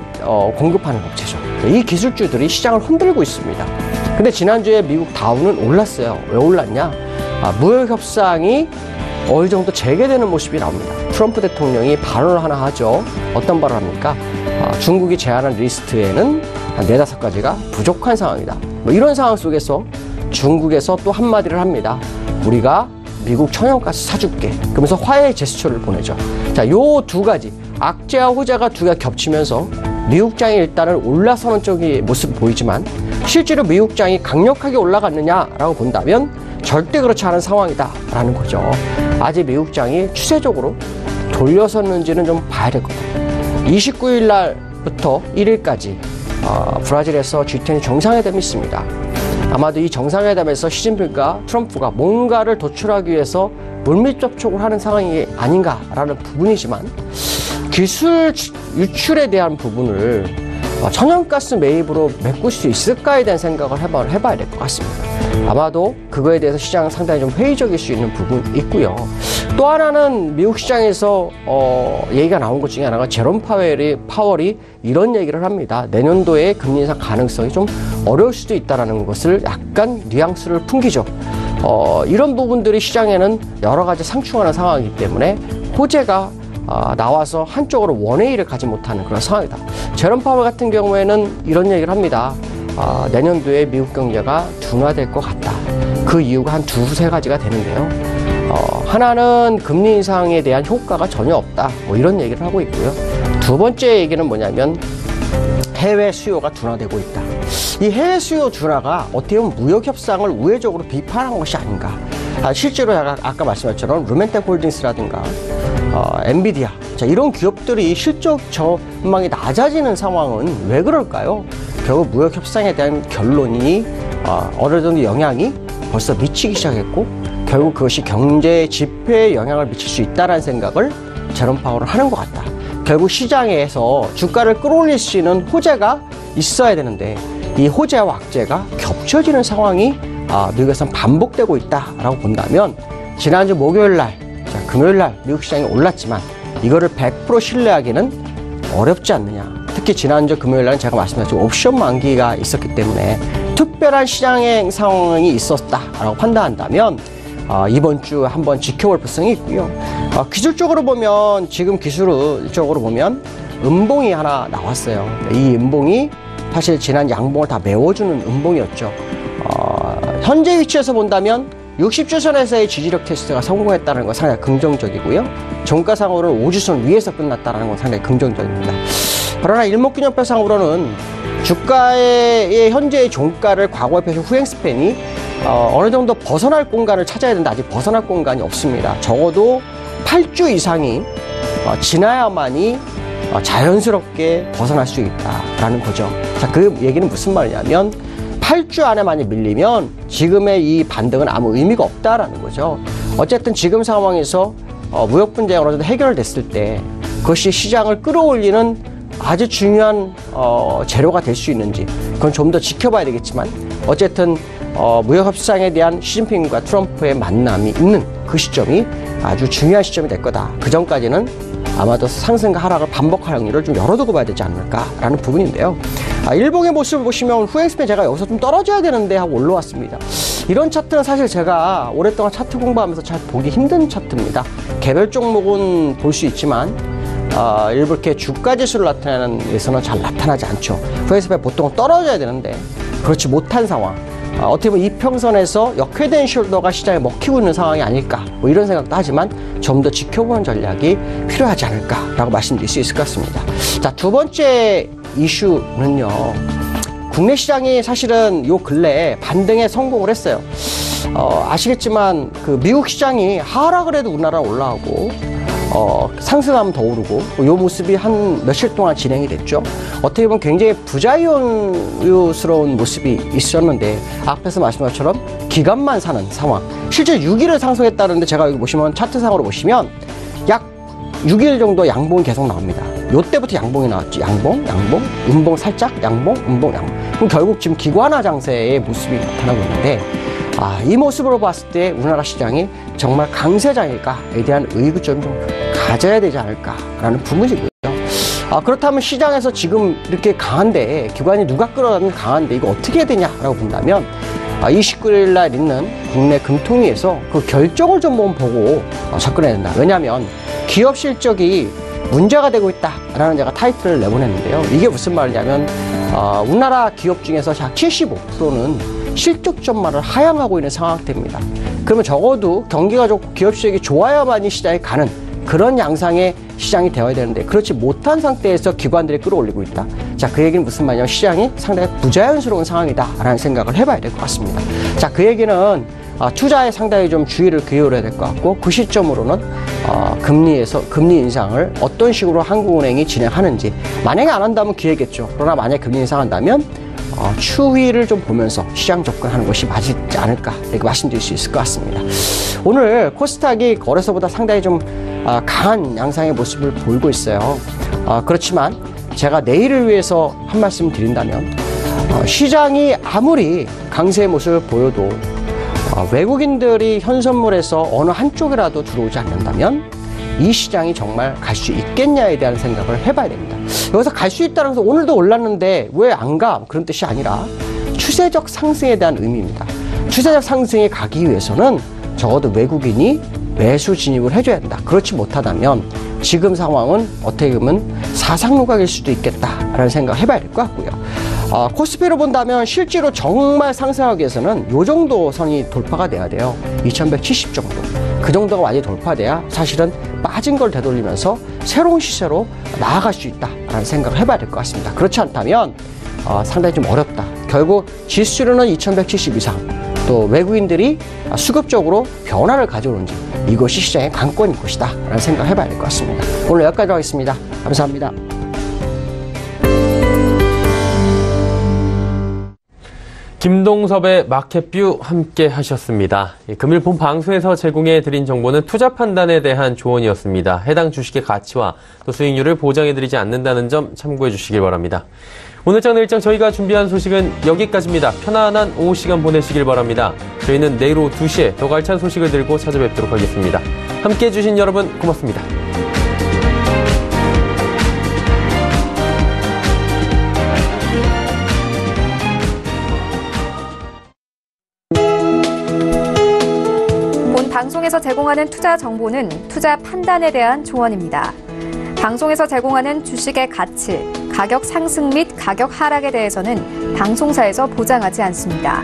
공급하는 업체죠. 이 기술주들이 시장을 흔들고 있습니다. 근데 지난주에 미국 다우는 올랐어요. 왜 올랐냐? 무역 협상이 어느 정도 재개되는 모습이 나옵니다. 트럼프 대통령이 발언을 하나 하죠. 어떤 발언을 합니까? 중국이 제안한 리스트에는 한 4-5가지가 부족한 상황이다. 뭐 이런 상황 속에서 중국에서 또 한마디를 합니다. 우리가 미국 천연가스 사줄게. 그러면서 화해의 제스처를 보내죠. 자, 요 두 가지, 악재와 호재가 두 개가 겹치면서 미국장이 일단은 올라서는 쪽의 모습을 보이지만 실제로 미국장이 강력하게 올라갔느냐라고 본다면 절대 그렇지 않은 상황이다라는 거죠. 아직 미국장이 추세적으로 돌려섰는지는 좀 봐야 될 것 같아요. 29일 날부터 1일까지 브라질에서 G20 정상회담이 있습니다. 아마도 이 정상회담에서 시진핑과 트럼프가 뭔가를 도출하기 위해서 물밑 접촉을 하는 상황이 아닌가라는 부분이지만 기술 유출에 대한 부분을 천연가스 매입으로 메꿀 수 있을까에 대한 생각을 해봐야 될 것 같습니다. 아마도 그거에 대해서 시장은 상당히 좀 회의적일 수 있는 부분이 있고요. 또 하나는 미국 시장에서 얘기가 나온 것 중에 하나가 제롬 파월이 이런 얘기를 합니다. 내년도에 금리 인상 가능성이 좀 어려울 수도 있다는 것을 약간 뉘앙스를 풍기죠. 이런 부분들이 시장에는 여러 가지 상충하는 상황이기 때문에 호재가 나와서 한쪽으로 원웨이를 가지 못하는 그런 상황이다. 제롬 파월 같은 경우에는 이런 얘기를 합니다. 내년도에 미국 경제가 둔화될 것 같다. 그 이유가 한 2-3가지가 되는데요. 하나는 금리 인상에 대한 효과가 전혀 없다. 뭐 이런 얘기를 하고 있고요. 두 번째 얘기는 뭐냐면 해외 수요가 둔화되고 있다. 이 해외 수요 둔화가 어떻게 보면 무역 협상을 우회적으로 비판한 것이 아닌가. 실제로 아까 말씀하신 것처럼 루멘텍 홀딩스라든가 엔비디아, 자, 이런 기업들이 실적 전망이 낮아지는 상황은 왜 그럴까요? 결국 무역 협상에 대한 결론이 어느 정도 영향이 벌써 미치기 시작했고 결국 그것이 경제 지표에 영향을 미칠 수 있다는 생각을 제롬 파월은 하는 것 같다. 결국 시장에서 주가를 끌어올릴 수 있는 호재가 있어야 되는데 이 호재와 악재가 겹쳐지는 상황이 미국에서는 반복되고 있다라고 본다면 지난주 목요일 날, 금요일 날 미국 시장이 올랐지만 이거를 100% 신뢰하기는 어렵지 않느냐. 특히 지난주 금요일 날은 제가 말씀드렸죠. 옵션 만기가 있었기 때문에 특별한 시장의 상황이 있었다라고 판단한다면 이번 주 한번 지켜볼 필요성이 있고요. 기술적으로 보면 지금 기술적으로 보면 음봉이 하나 나왔어요. 이 음봉이 사실 지난 양봉을 다 메워주는 음봉이었죠. 현재 위치에서 본다면 60주선에서의 지지력 테스트가 성공했다는 건 상당히 긍정적이고요. 종가상으로는 5주선 위에서 끝났다는 건 상당히 긍정적입니다. 그러나 일목균형표상으로는 주가의 현재의 종가를 과거에 펴신 후행 스팬이 어느 정도 벗어날 공간을 찾아야 되는데 아직 벗어날 공간이 없습니다. 적어도 8주 이상이 지나야만이 자연스럽게 벗어날 수 있다라는 거죠. 자, 그 얘기는 무슨 말이냐면 8주 안에 많이 밀리면 지금의 이 반등은 아무 의미가 없다라는 거죠. 어쨌든 지금 상황에서 무역 분쟁이 어느 정도 해결됐을 때 그것이 시장을 끌어올리는 아주 중요한 재료가 될 수 있는지 그건 좀 더 지켜봐야 되겠지만 어쨌든 무역협상에 대한 시진핑과 트럼프의 만남이 있는 그 시점이 아주 중요한 시점이 될 거다. 그 전까지는 아마도 상승과 하락을 반복할 확률을 좀 열어두고 봐야 되지 않을까라는 부분인데요. 일봉의 모습을 보시면 후행스팬 제가 여기서 좀 떨어져야 되는데 하고 올라왔습니다. 이런 차트는 사실 제가 오랫동안 차트 공부하면서 잘 보기 힘든 차트입니다. 개별 종목은 볼 수 있지만 일부 이렇게 주가 지수를 나타내는 데서는 잘 나타나지 않죠. 후행스팬 보통 떨어져야 되는데 그렇지 못한 상황. 어떻게 보면 이평선에서 역회된 숄더가 시장에 먹히고 있는 상황이 아닐까 뭐 이런 생각도 하지만 좀 더 지켜보는 전략이 필요하지 않을까라고 말씀드릴 수 있을 것 같습니다. 자, 두 번째 이슈는요. 국내 시장이 사실은 요 근래에 반등에 성공을 했어요. 아시겠지만 그 미국 시장이 하락을 해도 우리나라는 올라가고 상승하면 더 오르고 요 모습이 한 며칠 동안 진행이 됐죠. 어떻게 보면 굉장히 부자연스러운 모습이 있었는데 앞에서 말씀한 것처럼 기간만 사는 상황. 실제 6일을 상승했다는데 제가 여기 보시면 차트상으로 보시면 약 6일 정도 양봉이 계속 나옵니다. 요때부터 양봉이 나왔지. 양봉, 음봉 살짝, 양봉, 음봉, 양봉. 그럼 결국 지금 기관화 장세의 모습이 나타나고 있는데 이 모습으로 봤을 때 우리나라 시장이 정말 강세장일까에 대한 의구점이 좀 가져야 되지 않을까라는 부분이고요. 그렇다면 시장에서 지금 이렇게 강한데 기관이 누가 끌어다니는 강한데 이거 어떻게 해야 되냐라고 본다면 29일 날 있는 국내 금통위에서 그 결정을 좀 보고 접근해야 된다. 왜냐하면 기업 실적이 문제가 되고 있다라는 제가 타이틀을 내보냈는데요. 이게 무슨 말이냐면 우리나라 기업 중에서 약 75%는 실적 전망을 하향하고 있는 상황대입니다. 그러면 적어도 경기가 좋고 기업 실적이 좋아야만이 시장에 가는 그런 양상의 시장이 되어야 되는데 그렇지 못한 상태에서 기관들이 끌어올리고 있다. 자, 그 얘기는 무슨 말이냐면 시장이 상당히 부자연스러운 상황이다라는 생각을 해봐야 될 것 같습니다. 자, 그 얘기는 투자에 상당히 좀 주의를 기울여야 될 것 같고 그 시점으로는 금리 인상을 어떤 식으로 한국은행이 진행하는지 만약에 안 한다면 기회겠죠. 그러나 만약에 금리 인상한다면 추이를 좀 보면서 시장 접근하는 것이 맞지 않을까 이렇게 말씀드릴 수 있을 것 같습니다. 오늘 코스닥이 거래소보다 상당히 좀 강한 양상의 모습을 보이고 있어요. 그렇지만 제가 내일을 위해서 한 말씀 드린다면 시장이 아무리 강세의 모습을 보여도 외국인들이 현선물에서 어느 한쪽이라도 들어오지 않는다면 이 시장이 정말 갈 수 있겠냐에 대한 생각을 해봐야 됩니다. 여기서 갈 수 있다는 것은 오늘도 올랐는데 왜 안 가? 그런 뜻이 아니라 추세적 상승에 대한 의미입니다. 추세적 상승에 가기 위해서는 적어도 외국인이 매수 진입을 해줘야 된다. 그렇지 못하다면 지금 상황은 어떻게 보면 사상루각일 수도 있겠다라는 생각을 해봐야 될 것 같고요. 코스피로 본다면 실제로 정말 상승하기 위해서는 요 정도 선이 돌파가 돼야 돼요. 2170 정도. 그 정도가 완전히 돌파돼야 사실은 빠진 걸 되돌리면서 새로운 시세로 나아갈 수 있다라는 생각을 해봐야 될 것 같습니다. 그렇지 않다면 상당히 좀 어렵다. 결국 지수로는 2170 이상 또 외국인들이 수급적으로 변화를 가져오는지 이것이 시장의 관건인 것이다 라는 생각을 해봐야 될 것 같습니다. 오늘 여기까지 하겠습니다. 감사합니다. 김동섭의 마켓뷰 함께 하셨습니다. 금일 본 방송에서 제공해드린 정보는 투자 판단에 대한 조언이었습니다. 해당 주식의 가치와 또 수익률을 보장해드리지 않는다는 점 참고해 주시길 바랍니다. 오늘 장내 일정 저희가 준비한 소식은 여기까지입니다. 편안한 오후 시간 보내시길 바랍니다. 저희는 내일 오후 2시에 더 알찬 소식을 들고 찾아뵙도록 하겠습니다. 함께해 주신 여러분 고맙습니다. 방송에서 제공하는 투자 정보는 투자 판단에 대한 조언입니다. 방송에서 제공하는 주식의 가치, 가격 상승 및 가격 하락에 대해서는 방송사에서 보장하지 않습니다.